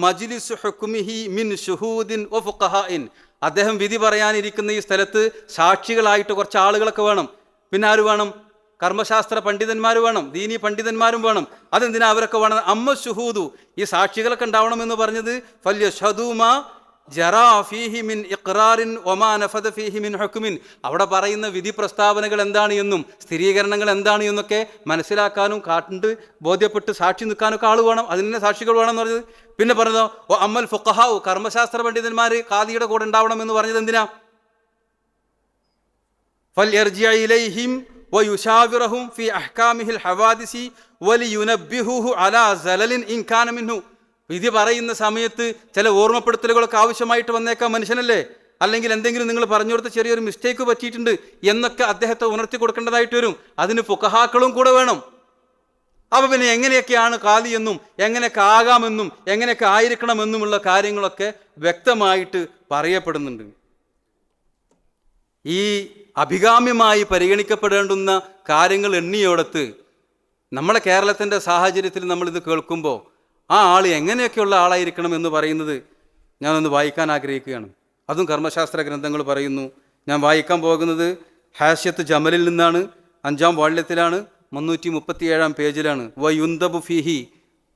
മജ്ലിസു ഹുക്മിഹി മിൻ ശുഹൂദിൻ വ ഫുഖഹാഇൻ. അദ്ദേഹം വിധി പറയാനിരിക്കുന്ന ഈ സ്ഥലത്ത് സാക്ഷികളായിട്ട് കുറച്ച് ആളുകളൊക്കെ വേണം. പിന്നെ ആര് വേണം? കർമ്മശാസ്ത്ര പണ്ഡിതന്മാർ വേണം, ദീനി പണ്ഡിതന്മാരും വേണം. അതെന്തിനാ അവരൊക്കെ വേണം? അമ്മ ഷുഹൂദു, ഈ സാക്ഷികളൊക്കെ ഉണ്ടാവണം എന്ന് പറഞ്ഞത് ഫല്യശ്ഹദൂ മാ ജറാ ഫീഹി മിൻ ഇഖ്റാറിൻ വമാ നഫദ ഫീഹി മിൻ ഹുക്മിൻ. അവിടെ പറയുന്ന വിധി പ്രസ്താവനകൾ എന്താണ് എന്നും സ്ഥിരീകരണങ്ങൾ എന്താണ് എന്നൊക്കെ മനസ്സിലാക്കാനും കണ്ട് ബോധ്യപ്പെട്ട് സാക്ഷി നിൽക്കാനൊക്കെ ആൾ വേണം. അതിന് സാക്ഷികൾ വേണം എന്ന് പറഞ്ഞത്. പിന്നെ പറഞ്ഞതോ ഓ അമ്മൽ ഫുഖഹാഉ, കർമ്മശാസ്ത്ര പണ്ഡിതന്മാർ ഖാദിയുടെ കൂടെ ഉണ്ടാവണം എന്ന് പറഞ്ഞത് എന്തിനാ? ഫൽയർജിഅ ഇലൈഹിം വയുശാവിറഹും ഫി അഹ്കാമിഹിൽ ഹവാദിസി വലിയുനബ്ബിഹുഹു അലാ സലലിൻ ഇൻ കാന മിൻഹു. വിധി പറയുന്ന സമയത്ത് ചില ഓർമ്മപ്പെടുത്തലുകളൊക്കെ ആവശ്യമായിട്ട് വന്നേക്കാം, മനുഷ്യനല്ലേ. അല്ലെങ്കിൽ എന്തെങ്കിലും നിങ്ങൾ പറഞ്ഞു കൊടുത്ത ചെറിയൊരു മിസ്റ്റേക്ക് പറ്റിയിട്ടുണ്ട് എന്നൊക്കെ അദ്ദേഹത്തെ ഉണർത്തി കൊടുക്കേണ്ടതായിട്ട് വരും. അതിന് ഫുഖഹാക്കളും കൂടെ വേണം. അപ്പോൾ പിന്നെ എങ്ങനെയൊക്കെയാണ് ഖാദി എന്നും എങ്ങനെയൊക്കെ ആകാമെന്നും എങ്ങനെയൊക്കെ ആയിരിക്കണമെന്നുമുള്ള കാര്യങ്ങളൊക്കെ വ്യക്തമായിട്ട് പറയപ്പെടുന്നുണ്ട്. ഈ അഭികാമ്യമായി പരിഗണിക്കപ്പെടേണ്ടുന്ന കാര്യങ്ങൾ എണ്ണിയോടത്ത് നമ്മളെ കേരളത്തിൻ്റെ സാഹചര്യത്തിൽ നമ്മളിത് കേൾക്കുമ്പോൾ ആ ആൾ എങ്ങനെയൊക്കെയുള്ള ആളായിരിക്കണം എന്ന് പറയുന്നത് ഞാനൊന്ന് വായിക്കാൻ ആഗ്രഹിക്കുകയാണ്. അതും കർമ്മശാസ്ത്ര ഗ്രന്ഥങ്ങൾ പറയുന്നു. ഞാൻ വായിക്കാൻ പോകുന്നത് ഹാഷ്യത്ത് ജമലിൽ നിന്നാണ്. 5-ാം വാള്യത്തിലാണ്, 337-ാം പേജിലാണ്. വയുന്തബു ഫിഹി,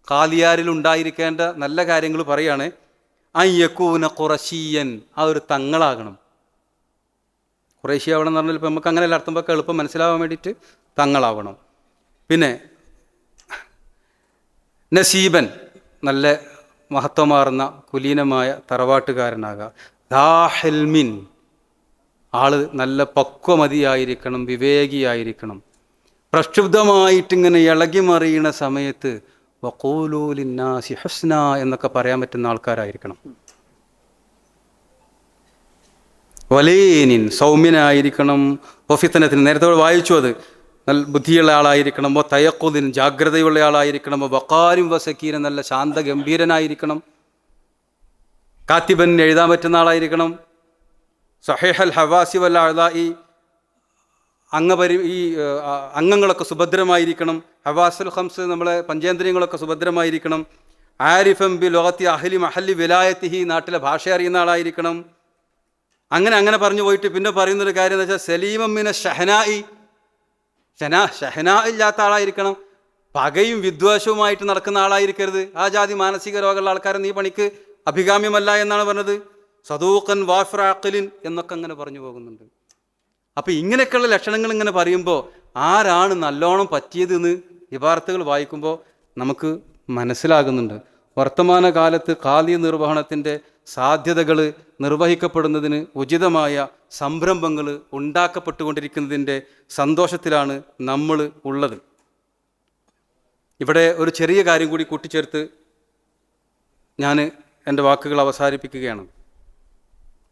ഖാദിയാരിൽ ഉണ്ടായിരിക്കേണ്ട നല്ല കാര്യങ്ങൾ പറയാണ്. അയ്യക്കൂന ഖുറശിയൻ, ആ ഒരു തങ്ങളാകണം. ഖുറൈശി ആവണം എന്ന് പറഞ്ഞാൽ ഇപ്പം നമുക്ക് അങ്ങനെയല്ല അർത്ഥം വെക്കാൻ എളുപ്പം മനസ്സിലാവാൻ വേണ്ടിയിട്ട് തങ്ങളാവണം. പിന്നെ നസീബൻ, നല്ല മഹത്വമാർന്ന കുലീനമായ തറവാട്ടുകാരനാകാം. ദാഹിൽമിൻ, ആള് നല്ല പക്വമതിയായിരിക്കണം, വിവേകിയായിരിക്കണം. പ്രക്ഷുബ്ധമായിട്ടിങ്ങനെ ഇളകി മറിയണ സമയത്ത് വഖൂലൂ ലിന്നാസി ഹുസ്ന എന്നൊക്കെ പറയാൻ പറ്റുന്ന ആൾക്കാരായിരിക്കണം. വലീനിൻ, സൗമ്യനായിരിക്കണം. വഫിത്തനത്തിന്, നേരത്തെ വായിച്ചു, അത് നല്ല ബുദ്ധിയുള്ള ആളായിരിക്കണം. തയഖുദിൻ, ജാഗ്രതയുള്ള ആളായിരിക്കണം. വഖാരിം വസക്കീന, നല്ല ശാന്ത ഗംഭീരനായിരിക്കണം. കാത്തിബൻ, എഴുതാൻ പറ്റുന്ന ആളായിരിക്കണം. സഹീഹൽ ഹവാസി വൽ അഅ്ദാഇ, ഈ അംഗങ്ങളൊക്കെ സുഭദ്രമായിരിക്കണം. ഹവാസുൽ ഖംസ്, നമ്മളെ പഞ്ചേന്ദ്രിയങ്ങളൊക്കെ സുഭദ്രമായിരിക്കണം. ആരിഫൻ ബി ലുഗത്തി അഹ്ലി മഹല്ലി വിലായത്തിഹി, നാട്ടിലെ ഭാഷ അറിയുന്ന ആളായിരിക്കണം. അങ്ങനെ പറഞ്ഞു പോയിട്ട് പിന്നെ പറയുന്നൊരു കാര്യം എന്ന് വെച്ചാൽ സലീമമ്മിന ഷഹനായി, ഷഹനാ ഇല്ലാത്ത ആളായിരിക്കണം. പകയും വിദ്വേഷവുമായിട്ട് നടക്കുന്ന ആളായിരിക്കരുത്. ആ ജാതി മാനസിക രോഗമുള്ള ആൾക്കാരെ നീ പണിക്ക് അഭികാമ്യമല്ല എന്നാണ് പറഞ്ഞത്. സദൂഖൻ വാഫിർ അഖ്ലിൻ എന്നൊക്കെ അങ്ങനെ പറഞ്ഞു പോകുന്നുണ്ട്. അപ്പം ഇങ്ങനെയൊക്കെയുള്ള ലക്ഷണങ്ങൾ ഇങ്ങനെ പറയുമ്പോൾ ആരാണ് നല്ലോണം പറ്റിയതെന്ന് ഇബാറത്തുകൾ വായിക്കുമ്പോൾ നമുക്ക് മനസ്സിലാകുന്നുണ്ട്. വർത്തമാനകാലത്ത് ഖാദി നിർവഹണത്തിൻ്റെ സാധ്യതകൾ നിർവഹിക്കപ്പെടുന്നതിന് ഉചിതമായ സംരംഭങ്ങൾ ഉണ്ടാക്കപ്പെട്ടുകൊണ്ടിരിക്കുന്നതിൻ്റെ സന്തോഷത്തിലാണ് നമ്മൾ ഉള്ളത്. ഇവിടെ ഒരു ചെറിയ കാര്യം കൂടി കൂട്ടിച്ചേർത്ത് ഞാൻ എൻ്റെ വാക്കുകൾ അവസാനിപ്പിക്കുകയാണ്.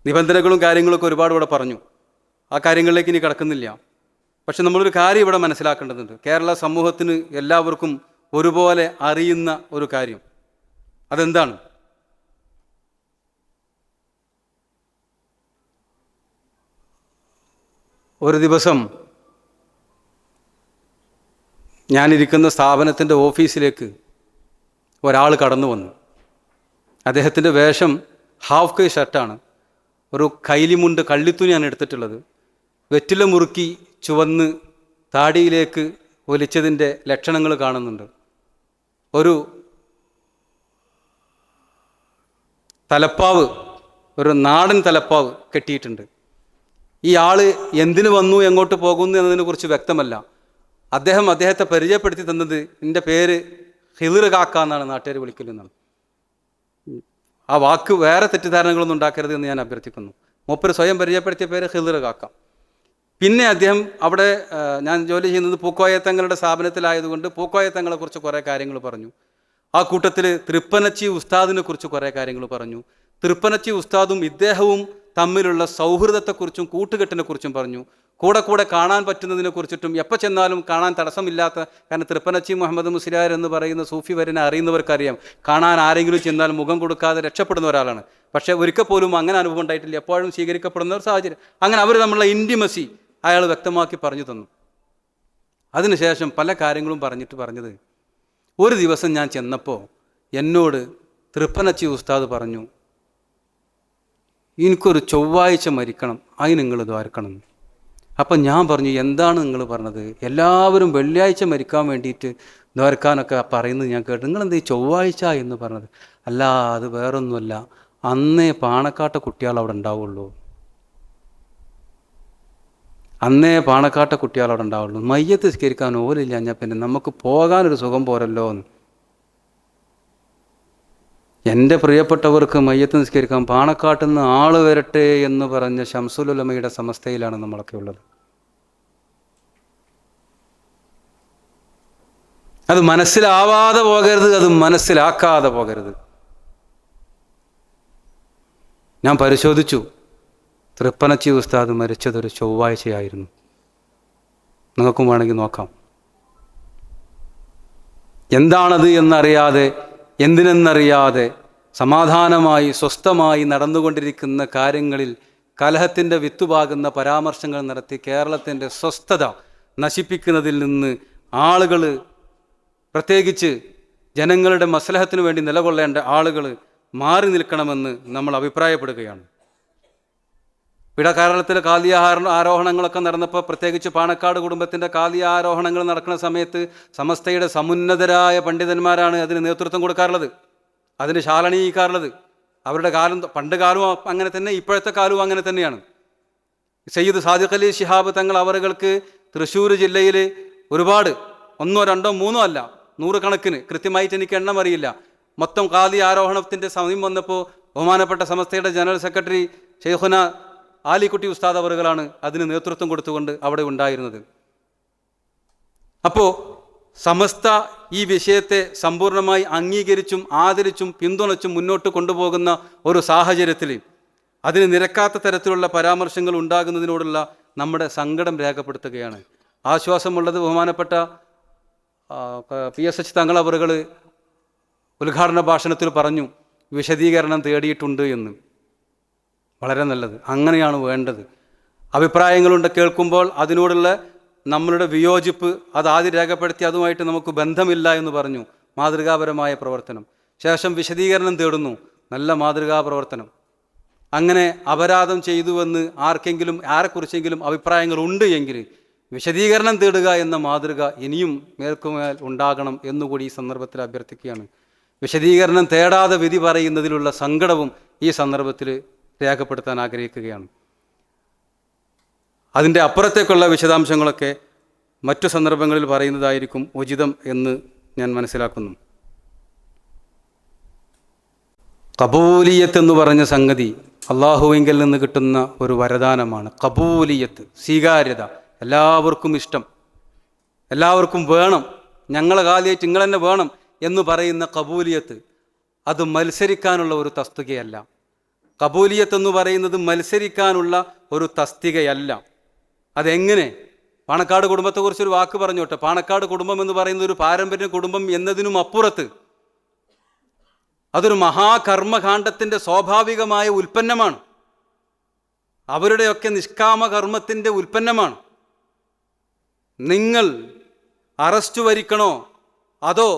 നിബന്ധനകളും കാര്യങ്ങളൊക്കെ ഒരുപാട് ഇവിടെ പറഞ്ഞു, ആ കാര്യങ്ങളിലേക്ക് ഇനി കടക്കുന്നില്ല. പക്ഷെ നമ്മളൊരു കാര്യം ഇവിടെ മനസ്സിലാക്കേണ്ടതുണ്ട്. കേരള സമൂഹത്തിന് എല്ലാവർക്കും ഒരുപോലെ അറിയുന്ന ഒരു കാര്യം. അതെന്താണ്? ഒരു ദിവസം ഞാനിരിക്കുന്ന സ്ഥാപനത്തിൻ്റെ ഓഫീസിലേക്ക് ഒരാൾ കടന്നു വന്നു. അദ്ദേഹത്തിൻ്റെ വേഷം ഹാഫ് കൈ ഷർട്ടാണ്. ഒരു കൈലിമുണ്ട്, കള്ളിത്തുണിയാണ് എടുത്തിട്ടുള്ളത്. വെറ്റില മുറുക്കി ചുവന്ന് താടിയിലേക്ക് ഒലിച്ചതിൻ്റെ ലക്ഷണങ്ങൾ കാണുന്നുണ്ട്. ഒരു തലപ്പാവ്, ഒരു നാടൻ തലപ്പാവ് കെട്ടിയിട്ടുണ്ട്. ഈ ആൾ എന്തിനു വന്നു, എങ്ങോട്ട് പോകുന്നു എന്നതിനെക്കുറിച്ച് വ്യക്തമല്ല. അദ്ദേഹത്തെ പരിചയപ്പെടുത്തി തന്നത് എൻ്റെ പേര് ഹിളിർ കാക്ക എന്നാണ് നാട്ടുകാർ വിളിക്കലെന്നാണ്. ആ വാക്ക് വേറെ തെറ്റിദ്ധാരണകളൊന്നും ഉണ്ടാക്കരുത് എന്ന് ഞാൻ അഭ്യർത്ഥിക്കുന്നു. മൂപ്പര് സ്വയം പരിചയപ്പെടുത്തിയ പേര് ഹിളിർ കാക്ക. പിന്നെ അദ്ദേഹം അവിടെ, ഞാൻ ജോലി ചെയ്യുന്നത് പൂക്കോയത്തങ്ങളുടെ സ്ഥാപനത്തിലായതുകൊണ്ട് പൂക്കോയത്തങ്ങളെക്കുറിച്ച് കുറേ കാര്യങ്ങൾ പറഞ്ഞു. ആ കൂട്ടത്തിൽ തൃപ്പനച്ചി ഉസ്താദിനെ കുറിച്ച് കുറേ കാര്യങ്ങൾ പറഞ്ഞു. തൃപ്പനച്ചി ഉസ്താദും ഇദ്ദേഹവും തമ്മിലുള്ള സൗഹൃദത്തെക്കുറിച്ചും കൂട്ടുകെട്ടിനെക്കുറിച്ചും പറഞ്ഞു. കൂടെ കാണാൻ പറ്റുന്നതിനെക്കുറിച്ചിട്ടും എപ്പോൾ ചെന്നാലും കാണാൻ തടസ്സമില്ലാത്ത, കാരണം തൃപ്പനച്ചി മുഹമ്മദ് മുസ്ലിയാർ എന്ന് പറയുന്ന സൂഫി വരനെ അറിയുന്നവർക്കറിയാം, കാണാൻ ആരെങ്കിലും ചെന്നാൽ മുഖം കൊടുക്കാതെ രക്ഷപ്പെടുന്ന ഒരാളാണ്. പക്ഷേ ഒരിക്കൽ പോലും അങ്ങനെ അനുഭവം ഉണ്ടായിട്ടില്ല, എപ്പോഴും സ്വീകരിക്കപ്പെടുന്ന ഒരു സാഹചര്യം. അങ്ങനെ അവർ തമ്മിലുള്ള ഇൻറ്റിമസി അയാൾ വ്യക്തമാക്കി പറഞ്ഞു തന്നു. അതിനുശേഷം പല കാര്യങ്ങളും പറഞ്ഞത് ഒരു ദിവസം ഞാൻ ചെന്നപ്പോൾ എന്നോട് തൃപ്പനച്ചി ഉസ്താദ് പറഞ്ഞു, എനിക്കൊരു ചൊവ്വാഴ്ച മരിക്കണം, അതിന് നിങ്ങൾ ദ്വാരക്കണം. അപ്പം ഞാൻ പറഞ്ഞു, എന്താണ് നിങ്ങൾ പറഞ്ഞത്? എല്ലാവരും വെള്ളിയാഴ്ച മരിക്കാൻ വേണ്ടിയിട്ട് ദ്വാരക്കാനൊക്കെ പറയുന്നത് ഞാൻ കേട്ടു, നിങ്ങളെന്താ ഈ ചൊവ്വാഴ്ച എന്ന് പറഞ്ഞത്? അല്ല, അത് വേറൊന്നുമല്ല, അന്നേ പാണക്കാട്ട കുട്ടികൾ അവിടെ ഉണ്ടാവുള്ളൂ, അന്നേ പാണക്കാട്ട കുട്ടികൾ അവിടെ ഉണ്ടാവുള്ളൂ. മയ്യത്ത് നിസ്കരിക്കാൻ ഓലില്ല, ഞാൻ പിന്നെ നമുക്ക് പോകാനൊരു സുഖം പോരല്ലോ എന്ന്. എൻ്റെ പ്രിയപ്പെട്ടവർക്ക് മയ്യത്ത് നിസ്കരിക്കാൻ പാണക്കാട്ടിൽ നിന്ന് ആള് വരട്ടെ എന്ന് പറഞ്ഞ ശംസുൽ ഉലമയുടെ സമസ്തയിലാണ് നമ്മളൊക്കെ ഉള്ളത്. അത് മനസ്സിലാവാതെ പോകരുത്, അത് മനസ്സിലാക്കാതെ പോകരുത്. ഞാൻ പരിശോധിച്ചു, തൃപ്പനച്ചി ഉസ്താദ് മരിച്ചതൊരു ചൊവ്വാഴ്ചയായിരുന്നു. നിങ്ങൾക്കും വേണമെങ്കിൽ നോക്കാം. എന്താണത് എന്നറിയാതെ, എന്തിനെന്നറിയാതെ സമാധാനമായി സ്വസ്ഥമായി നടന്നുകൊണ്ടിരിക്കുന്ന കാര്യങ്ങളിൽ കലഹത്തിൻ്റെ വിത്തുപാകുന്ന പരാമർശങ്ങൾ നടത്തി കേരളത്തിൻ്റെ സ്വസ്ഥത നശിപ്പിക്കുന്നതിൽ നിന്ന് ആളുകൾ, പ്രത്യേകിച്ച് ജനങ്ങളുടെ മസ്ലഹത്തിനു വേണ്ടി നിലകൊള്ളേണ്ട ആളുകൾ മാറി നിൽക്കണമെന്ന് നമ്മൾ അഭിപ്രായപ്പെടുകയാണ്. കേരളത്തിലെ കാലിയ ആരോഹണങ്ങളൊക്കെ നടന്നപ്പോൾ, പ്രത്യേകിച്ച് പാണക്കാട് കുടുംബത്തിൻ്റെ കാലിയ ആരോഹണങ്ങൾ നടക്കുന്ന സമയത്ത് സമസ്തയുടെ സമുന്നതരായ പണ്ഡിതന്മാരാണ് അതിന് നേതൃത്വം കൊടുക്കാറുള്ളത്, അതിന് ശാലണീയിക്കാറുള്ളത്. അവരുടെ കാലം, പണ്ട് കാലവും അങ്ങനെ തന്നെ, ഇപ്പോഴത്തെ കാലവും അങ്ങനെ തന്നെയാണ്. സയ്യിദ് സാദിഖ് അലി ശിഹാബ് തങ്ങൾ അവറുകൾക്ക് തൃശ്ശൂർ ജില്ലയിൽ ഒരുപാട്, 1 2 3 അല്ല, 100 കണക്കിന്, കൃത്യമായിട്ട് എനിക്ക് എണ്ണം അറിയില്ല, മൊത്തം കാലി ആരോഹണത്തിൻ്റെ സമയം വന്നപ്പോൾ ബഹുമാനപ്പെട്ട സമസ്തയുടെ ജനറൽ സെക്രട്ടറി ഷെയ്ഖുന ആലിക്കുട്ടി ഉസ്താദ് അവറുകളാണ് അതിന് നേതൃത്വം കൊടുത്തുകൊണ്ട് അവിടെ ഉണ്ടായിരുന്നത്. അപ്പോൾ സമസ്ത ഈ വിഷയത്തെ സമ്പൂർണ്ണമായി അംഗീകരിച്ചും ആദരിച്ചും പിന്തുണച്ചും മുന്നോട്ട് കൊണ്ടുപോകുന്ന ഒരു സാഹചര്യത്തിൽ അതിന് നിരക്കാത്ത തരത്തിലുള്ള പരാമർശങ്ങൾ ഉണ്ടാകുന്നതിനോടുള്ള നമ്മുടെ സങ്കടം രേഖപ്പെടുത്തുകയാണ്. ആശ്വാസമുള്ളത്, ബഹുമാനപ്പെട്ട PSH തങ്ങൾ അവറുകൾ ഉദ്ഘാടന ഭാഷണത്തിൽ പറഞ്ഞു, വിശദീകരണം തേടിയിട്ടുണ്ട് എന്ന്. വളരെ നല്ലത്, അങ്ങനെയാണ് വേണ്ടത്. അഭിപ്രായങ്ങളുണ്ട് കേൾക്കുമ്പോൾ അതിനോടുള്ള നമ്മളുടെ വിയോജിപ്പ് അത് ആദ്യം രേഖപ്പെടുത്തി അതുമായിട്ട് നമുക്ക് ബന്ധമില്ല എന്ന് പറഞ്ഞു, മാതൃകാപരമായ പ്രവർത്തനം. ശേഷം വിശദീകരണം തേടുന്നു, നല്ല മാതൃകാ പ്രവർത്തനം. അങ്ങനെ അപരാധം ചെയ്തുവെന്ന് ആർക്കെങ്കിലും ആരെക്കുറിച്ചെങ്കിലും അഭിപ്രായങ്ങൾ ഉണ്ട് എങ്കിൽ വിശദീകരണം തേടുക എന്ന മാതൃക ഇനിയും മേൽക്കുമേൽ ഉണ്ടാകണം എന്നുകൂടി ഈ സന്ദർഭത്തിൽ അഭ്യർത്ഥിക്കുകയാണ്. വിശദീകരണം തേടാതെ വിധി പറയുന്നതിലുള്ള സങ്കടവും ഈ സന്ദർഭത്തിൽ രേഖപ്പെടുത്താൻ ആഗ്രഹിക്കുകയാണ്. അതിൻ്റെ അപ്പുറത്തേക്കുള്ള വിശദാംശങ്ങളൊക്കെ മറ്റു സന്ദർഭങ്ങളിൽ പറയുന്നതായിരിക്കും ഉചിതം എന്ന് ഞാൻ മനസ്സിലാക്കുന്നു. കബൂലിയത്ത് എന്ന് പറഞ്ഞ സംഗതി അള്ളാഹുവിങ്കിൽ നിന്ന് കിട്ടുന്ന ഒരു വരദാനമാണ്. കബൂലിയത്ത്, സ്വീകാര്യത, എല്ലാവർക്കും ഇഷ്ടം, എല്ലാവർക്കും വേണം, ഞങ്ങളെ കാലിയായിട്ട് നിങ്ങൾ തന്നെ വേണം എന്ന് പറയുന്ന കബൂലിയത്ത്, അത് മത്സരിക്കാനുള്ള ഒരു തസ്തികയല്ല. കബൂലിയത്ത് എന്ന് പറയുന്നത് മത്സരിക്കാനുള്ള ഒരു തസ്തികയല്ല. അതെങ്ങനെ? പാണക്കാട് കുടുംബത്തെക്കുറിച്ചൊരു വാക്ക് പറഞ്ഞോട്ടെ. പാണക്കാട് കുടുംബം എന്ന് പറയുന്ന ഒരു പാരമ്പര്യ കുടുംബം എന്നതിനും അപ്പുറത്ത് അതൊരു മഹാകർമ്മകാണ്ഡത്തിൻ്റെ സ്വാഭാവികമായ ഉൽപ്പന്നമാണ്. അവരുടെയൊക്കെ നിഷ്കാമ കർമ്മത്തിൻ്റെ ഉൽപ്പന്നമാണ്. നിങ്ങൾ അറസ്റ്റ് വരിക്കണോ അതോ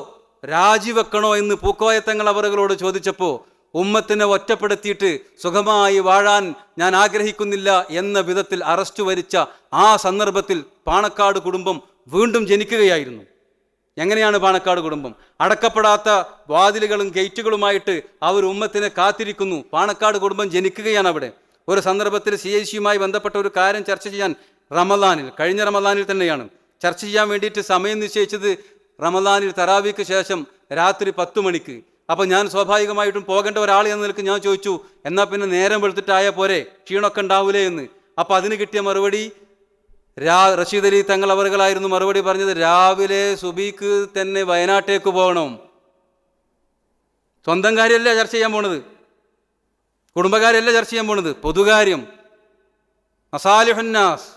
രാജിവെക്കണോ എന്ന് പൂക്കോയത്തങ്ങൾ അവറുകളോട് ചോദിച്ചപ്പോൾ, ഉമ്മത്തിനെ ഒറ്റപ്പെടുത്തിയിട്ട് സുഖമായി വാഴാൻ ഞാൻ ആഗ്രഹിക്കുന്നില്ല എന്ന വിധത്തിൽ അറസ്റ്റ് വരിച്ച ആ സന്ദർഭത്തിൽ പാണക്കാട് കുടുംബം വീണ്ടും ജനിക്കുകയായിരുന്നു. എങ്ങനെയാണ് പാണക്കാട് കുടുംബം? അടക്കപ്പെടാത്ത വാതിലുകളും ഗേറ്റുകളുമായിട്ട് അവർ ഉമ്മത്തിനെ കാത്തിരിക്കുന്നു. പാണക്കാട് കുടുംബം ജനിക്കുകയാണ് അവിടെ. ഒരു സന്ദർഭത്തിൽ CIC-യുമായി ബന്ധപ്പെട്ട ഒരു കാര്യം ചർച്ച ചെയ്യാൻ കഴിഞ്ഞ റമദാനിൽ തന്നെയാണ് ചർച്ച ചെയ്യാൻ വേണ്ടിയിട്ട് സമയം നിശ്ചയിച്ചത്. റമദാനിൽ തറാവിക്ക് ശേഷം രാത്രി 10 മണിക്ക്. അപ്പോൾ ഞാൻ സ്വാഭാവികമായിട്ടും പോകേണ്ട ഒരാൾ എന്ന നിലക്ക് ഞാൻ ചോദിച്ചു, എന്നാൽ പിന്നെ നേരം വെളുത്തിട്ടായ പോരെ, ക്ഷീണമൊക്കെ ഉണ്ടാവൂലേ എന്ന്. അപ്പോൾ അതിന് കിട്ടിയ മറുപടി, റഷീദ് അലി തങ്ങൾ അവറുകളായിരുന്നു മറുപടി പറഞ്ഞത്, രാവിലെ സുബീക്ക് തന്നെ വയനാട്ടേക്ക് പോകണം. സ്വന്തം കാര്യമല്ല ചർച്ച ചെയ്യാൻ പോണത്, കുടുംബകാര്യമല്ല ചർച്ച ചെയ്യാൻ പോണത്, പൊതുകാര്യം, മസാലിഹുന്നാസ്.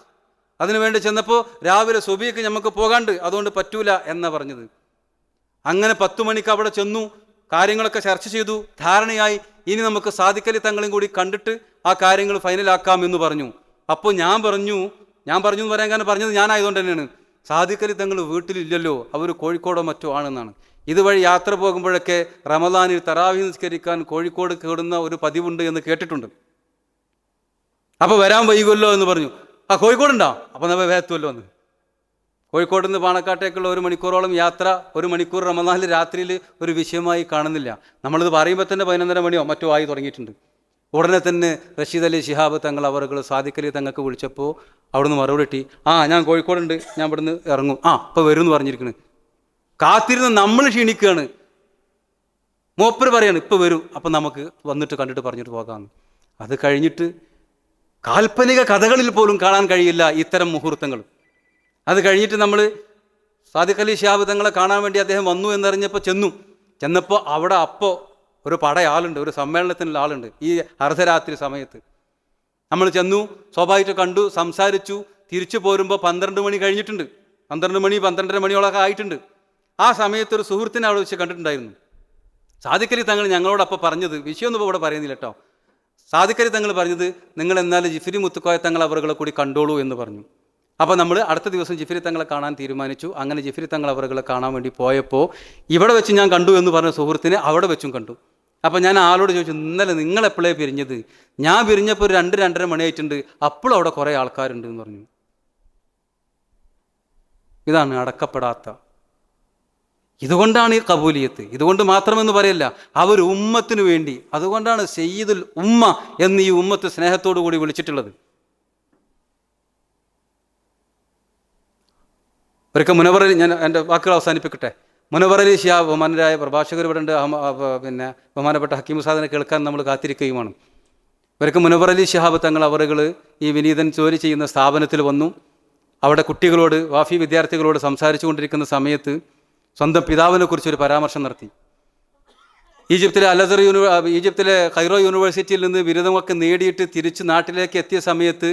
അതിനുവേണ്ടി ചെന്നപ്പോൾ രാവിലെ സുബീക്ക് നമുക്ക് പോകാണ്ട്, അതുകൊണ്ട് പറ്റൂല എന്നാ പറഞ്ഞത്. അങ്ങനെ 10 മണിക്ക് അവിടെ ചെന്നു, കാര്യങ്ങളൊക്കെ ചർച്ച ചെയ്തു, ധാരണയായി. ഇനി നമുക്ക് സാദിഖ് അലി തങ്ങളെയും കൂടി കണ്ടിട്ട് ആ കാര്യങ്ങൾ ഫൈനലാക്കാം എന്ന് പറഞ്ഞു. അപ്പോൾ ഞാൻ പറഞ്ഞു എന്ന് പറയാൻ കാരണം പറഞ്ഞത് ഞാനായതുകൊണ്ട് തന്നെയാണ്. സാദിഖ് അലി തങ്ങൾ വീട്ടിലില്ലല്ലോ, അവർ കോഴിക്കോടോ മറ്റോ ആണെന്നാണ്. ഇതുവഴി യാത്ര പോകുമ്പോഴൊക്കെ റമദാനിൽ തറാവീഹ് നിസ്കരിക്കാൻ കോഴിക്കോട് കേടുന്ന ഒരു പതിവുണ്ട് എന്ന് കേട്ടിട്ടുണ്ട്. അപ്പോൾ വരാൻ വൈകുമല്ലോ എന്ന് പറഞ്ഞു. ആ കോഴിക്കോടുണ്ടോ, അപ്പോൾ നമ്മൾ വേത്തുമല്ലോ എന്ന്. കോഴിക്കോട് നിന്ന് പാണക്കാട്ടേക്കുള്ള 1 മണിക്കൂറോളം യാത്ര, 1 മണിക്കൂർ റമദാനിൽ രാത്രിയിൽ ഒരു വിഷയമായി കാണുന്നില്ല. നമ്മളിത് പറയുമ്പോൾ തന്നെ 11:30 മണിയോ മറ്റോ ആയി തുടങ്ങിയിട്ടുണ്ട്. ഉടനെ തന്നെ റഷീദ് അലി ശിഹാബ് തങ്ങൾ അവർ സാദിഖ് അലി തങ്ങൾക്ക് വിളിച്ചപ്പോൾ അവിടുന്ന് മറുപടി കിട്ടി, ഞാൻ കോഴിക്കോടുണ്ട്, ഞാൻ ഇവിടുന്ന് ഇറങ്ങും, ഇപ്പോൾ വരും എന്ന് പറഞ്ഞിരിക്കുന്നത്. കാത്തിരുന്ന് നമ്മൾ ക്ഷീണിക്കുകയാണ്. മൂപ്പര് പറയാണ് ഇപ്പോൾ വരും, അപ്പം നമുക്ക് വന്നിട്ട് കണ്ടിട്ട് പറഞ്ഞിട്ട് പോകാമെന്ന്. അത് കഴിഞ്ഞിട്ട് കാൽപ്പനിക കഥകളിൽ പോലും കാണാൻ കഴിയില്ല ഇത്തരം മുഹൂർത്തങ്ങൾ. അത് കഴിഞ്ഞിട്ട് നമ്മൾ സാദിഖ് അലി ശിഹാബ് തങ്ങളെ കാണാൻ വേണ്ടി അദ്ദേഹം വന്നു എന്നറിഞ്ഞപ്പോൾ ചെന്നപ്പോൾ അവിടെ അപ്പോൾ ഒരു പടയാളുണ്ട്, ഒരു സമ്മേളനത്തിനുള്ള ആളുണ്ട്. ഈ അർദ്ധരാത്രി സമയത്ത് നമ്മൾ ചെന്നു, സ്വാഭാവികമായിട്ട് കണ്ടു, സംസാരിച്ചു. തിരിച്ചു പോരുമ്പോൾ 12 മണി കഴിഞ്ഞിട്ടുണ്ട്. 12 മണി 12:30 മണിയോളൊക്കെ ആയിട്ടുണ്ട്. ആ സമയത്ത് ഒരു സുഹൃത്തിനെ അവിടെ വെച്ച് കണ്ടിട്ടുണ്ടായിരുന്നു. സാദിഖ് അലി തങ്ങൾ ഞങ്ങളോടപ്പോൾ പറഞ്ഞത്, വിഷയമൊന്നും ഇപ്പോൾ ഇവിടെ പറയുന്നില്ല കേട്ടോ, സാദിഖ് അലി തങ്ങൾ പറഞ്ഞത്, നിങ്ങൾ എന്നാൽ ജിഫ്രി മുത്തുക്കോയ തങ്ങൾ അവറുകളെ കൂടി കണ്ടോളൂ എന്ന് പറഞ്ഞു. അപ്പോൾ നമ്മൾ അടുത്ത ദിവസം ജിഫ്രി തങ്ങളെ കാണാൻ തീരുമാനിച്ചു. അങ്ങനെ ജിഫ്രി തങ്ങൾ അവറുകളെ കാണാൻ വേണ്ടി പോയപ്പോൾ ഇവിടെ വെച്ച് ഞാൻ കണ്ടു എന്ന് പറഞ്ഞ സുഹൃത്തിനെ അവിടെ വെച്ചും കണ്ടു. അപ്പോൾ ഞാൻ ആളോട് ചോദിച്ചു, ഇന്നലെ നിങ്ങളെപ്പോഴേ പിരിഞ്ഞത്? ഞാൻ പിരിഞ്ഞപ്പോൾ ഒരു 2-2:30 മണിയായിട്ടുണ്ട്, അപ്പോഴും അവിടെ കുറേ ആൾക്കാരുണ്ട് എന്ന് പറഞ്ഞു. ഇതാണ് അടക്കപ്പെടാത്ത. ഇതുകൊണ്ടാണ് ഈ കബൂലിയത്ത്. ഇതുകൊണ്ട് മാത്രമെന്ന് പറയല്ല, അവർ ഉമ്മത്തിനു വേണ്ടി. അതുകൊണ്ടാണ് സയ്യിദുൽ ഉമ്മ എന്ന് ഈ ഉമ്മത്ത് സ്നേഹത്തോടു കൂടി വിളിച്ചിട്ടുള്ളത്. ഒരിക്കൽ മുനവർ അലി, ഞാൻ എൻ്റെ വാക്കുകൾ അവസാനിപ്പിക്കട്ടെ. മുനവർ അലി ശിഹാബ്, ബഹുമാനരായ പ്രഭാഷകർ ഇവിടെ ഉണ്ട്, പിന്നെ ബഹുമാനപ്പെട്ട ഹക്കീം ഉസ്താദിനെ കേൾക്കാൻ നമ്മൾ കാത്തിരിക്കുകയുമാണ്. ഒരിക്കൽ മുനവർ അലി ശിഹാബ് തങ്ങൾ അവറുകൾ ഈ വിനീതൻ ജോലി ചെയ്യുന്ന സ്ഥാപനത്തിൽ വന്നു. അവിടെ കുട്ടികളോട്, വാഫി വിദ്യാർത്ഥികളോട് സംസാരിച്ചു കൊണ്ടിരിക്കുന്ന സമയത്ത് സ്വന്തം പിതാവിനെ കുറിച്ചൊരു പരാമർശം നടത്തി. ഈജിപ്തിലെ കൈറോ യൂണിവേഴ്സിറ്റിയിൽ നിന്ന് ബിരുദമൊക്കെ നേടിയിട്ട് തിരിച്ച് നാട്ടിലേക്ക് എത്തിയ സമയത്ത്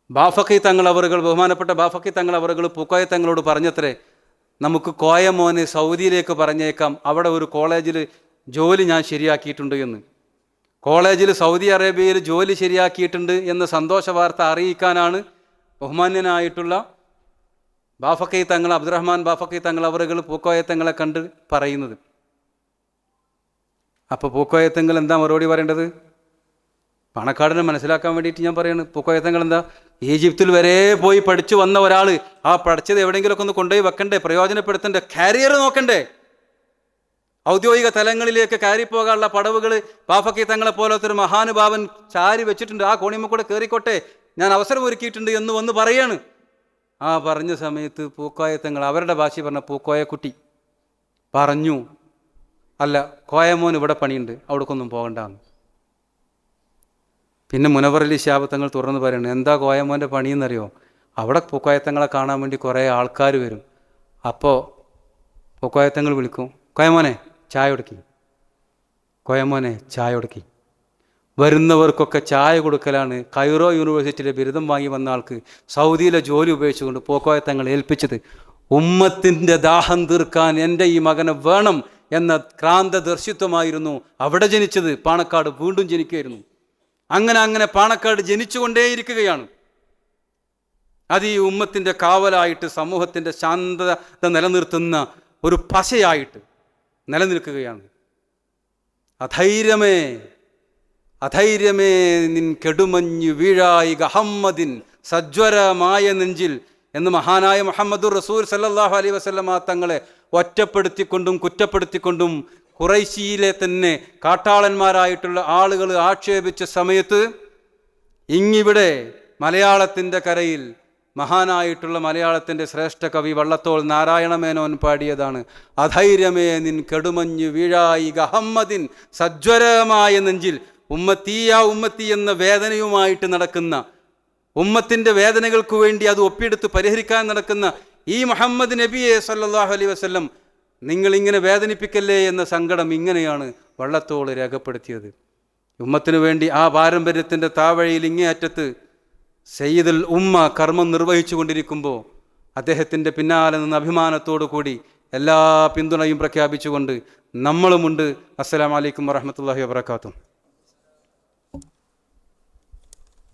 ബാഫക്കി തങ്ങൾ അവറുകൾ, ബഹുമാനപ്പെട്ട ബാഫക്കി തങ്ങൾ അവറുകൾ പൂക്കോയ തങ്ങളോട് പറഞ്ഞത്രേ, നമുക്ക് കോയ മോനെ സൗദിയിലേക്ക് പറഞ്ഞേക്കാം, അവിടെ ഒരു കോളേജിൽ ജോലി ഞാൻ ശരിയാക്കിയിട്ടുണ്ട് എന്ന്. കോളേജിൽ സൗദി അറേബ്യയിൽ ജോലി ശരിയാക്കിയിട്ടുണ്ട് എന്ന സന്തോഷ വാർത്ത അറിയിക്കാനാണ് ബഹുമാന്യനായിട്ടുള്ള ബാഫക്കി തങ്ങൾ, അബ്ദുറഹ്മാൻ ബാഫക്കി തങ്ങൾ അവറുകൾ പൂക്കോയ തങ്ങളെ കണ്ട് പറയുന്നത്. അപ്പോൾ പൂക്കോയ തങ്ങൾ എന്താ മറുപടി പറയേണ്ടത്? പണക്കാടിനെ മനസ്സിലാക്കാൻ വേണ്ടിയിട്ട് ഞാൻ പറയാണ്. പൂക്കോയ തങ്ങൾ എന്താ, ഈജിപ്തിൽ വരെ പോയി പഠിച്ചു വന്ന ഒരാൾ, ആ പഠിച്ചത് എവിടെയെങ്കിലുമൊക്കെ ഒന്ന് കൊണ്ടുപോയി വെക്കണ്ടേ, പ്രയോജനപ്പെടുത്തണ്ടേ, കാരിയർ നോക്കണ്ടേ, ഔദ്യോഗിക തലങ്ങളിലേക്ക് കയറിപ്പോകാനുള്ള പടവുകൾ ബാഫക്കി തങ്ങളെ പോലത്തെ ഒരു മഹാനുഭാവൻ ചാരി വെച്ചിട്ടുണ്ട്. ആ കോണിമ കൂടെ കയറിക്കോട്ടെ, ഞാൻ അവസരം ഒരുക്കിയിട്ടുണ്ട് എന്ന് വന്ന് പറയാണ്. ആ പറഞ്ഞ സമയത്ത് പൂക്കോയ തങ്ങൾ അവരുടെ ഭാഷ പറഞ്ഞ പൂക്കോയ കുട്ടി പറഞ്ഞു, അല്ല കോയമോൻ ഇവിടെ പണിയുണ്ട്, അവിടേക്കൊന്നും പോകണ്ടെന്ന്. പിന്നെ മുനവർ അലി ശിഹാബ് തങ്ങൾ തുറന്ന് പറയുന്നത്, എന്താ കോയമോൻ്റെ പണിയെന്നറിയോ? അവിടെ പൂക്കോയ തങ്ങളെ കാണാൻ വേണ്ടി കുറേ ആൾക്കാർ വരും. അപ്പോൾ പൂക്കോയ തങ്ങൾ വിളിക്കും, കോയമോനെ ചായ കൊടുക്കി, കോയമോനെ ചായ കൊടുക്കി. വരുന്നവർക്കൊക്കെ ചായ കൊടുക്കലാണ് കൈറോ യൂണിവേഴ്സിറ്റിയിലെ ബിരുദം വാങ്ങി വന്ന ആൾക്ക് സൗദിയിലെ ജോലി ഉപയോഗിച്ചുകൊണ്ട് പൂക്കോയ തങ്ങൾ ഏൽപ്പിച്ചത്. ഉമ്മത്തിൻ്റെ ദാഹം തീർക്കാൻ എൻ്റെ ഈ മകനെ വേണം എന്ന ക്രാന്തദർശിത്വമായിരുന്നു അവിടെ ജനിച്ചത്. പാണക്കാട് വീണ്ടും ജനിക്കുകയായിരുന്നു. അങ്ങനെ പാണക്കാട് ജനിച്ചുകൊണ്ടേയിരിക്കുകയാണ്. അത് ഈ ഉമ്മത്തിൻ്റെ കാവലായിട്ട്, സമൂഹത്തിൻ്റെ ശാന്തത നിലനിർത്തുന്ന ഒരു പശയായിട്ട് നിലനിൽക്കുകയാണ്. അധൈര്യമേ നിൻ കെടുമഞ്ഞു വീഴായി ഗഹമ്മദിൻ സജ്വരമായ നെഞ്ചിൽ എന്ന് മഹാനായ മുഹമ്മദുർ റസൂൽ സല്ലല്ലാഹു അലൈഹി വസല്ലമ തങ്ങളെ ഒറ്റപ്പെടുത്തിക്കൊണ്ടും കുറ്റപ്പെടുത്തിക്കൊണ്ടും ഖുറൈശിയിലെ തന്നെ കാട്ടാളന്മാരായിട്ടുള്ള ആളുകൾ ആക്ഷേപിച്ച സമയത്ത് ഇങ്ങിവിടെ മലയാളത്തിൻ്റെ കരയിൽ മഹാനായിട്ടുള്ള മലയാളത്തിൻ്റെ ശ്രേഷ്ഠ കവി വള്ളത്തോൾ നാരായണ മേനോൻ പാടിയതാണ്, അധൈര്യമേ നിൻ കെടുമഞ്ഞു വീഴായി ഗഹമ്മദിൻ സജ്വരമായ നെഞ്ചിൽ. ഉമ്മത്തി എന്ന വേദനയുമായിട്ട് നടക്കുന്ന, ഉമ്മത്തിൻ്റെ വേദനകൾക്ക് വേണ്ടി അത് ഒപ്പിയെടുത്ത് പരിഹരിക്കാൻ നടക്കുന്ന ഈ മുഹമ്മദ് നബിയെ സല്ലല്ലാഹു അലൈഹി വസല്ലം നിങ്ങളിങ്ങനെ വേദനിപ്പിക്കല്ലേ എന്ന സങ്കടം ഇങ്ങനെയാണ് വള്ളത്തോൾ രേഖപ്പെടുത്തിയത്. ഉമ്മത്തിനു വേണ്ടി ആ പാരമ്പര്യത്തിൻ്റെ താവഴിയിൽ ഇങ്ങേയറ്റത്ത് സയ്യിദുൽ ഉമ്മ കർമ്മം നിർവഹിച്ചു കൊണ്ടിരിക്കുമ്പോൾ അദ്ദേഹത്തിൻ്റെ പിന്നാലെ നിന്ന് അഭിമാനത്തോടു കൂടി എല്ലാ പിന്തുണയും പ്രഖ്യാപിച്ചുകൊണ്ട് നമ്മളുമുണ്ട്. അസ്സലാമു അലൈക്കും വറഹ്മത്തുള്ളാഹി വബറകാതുഹു.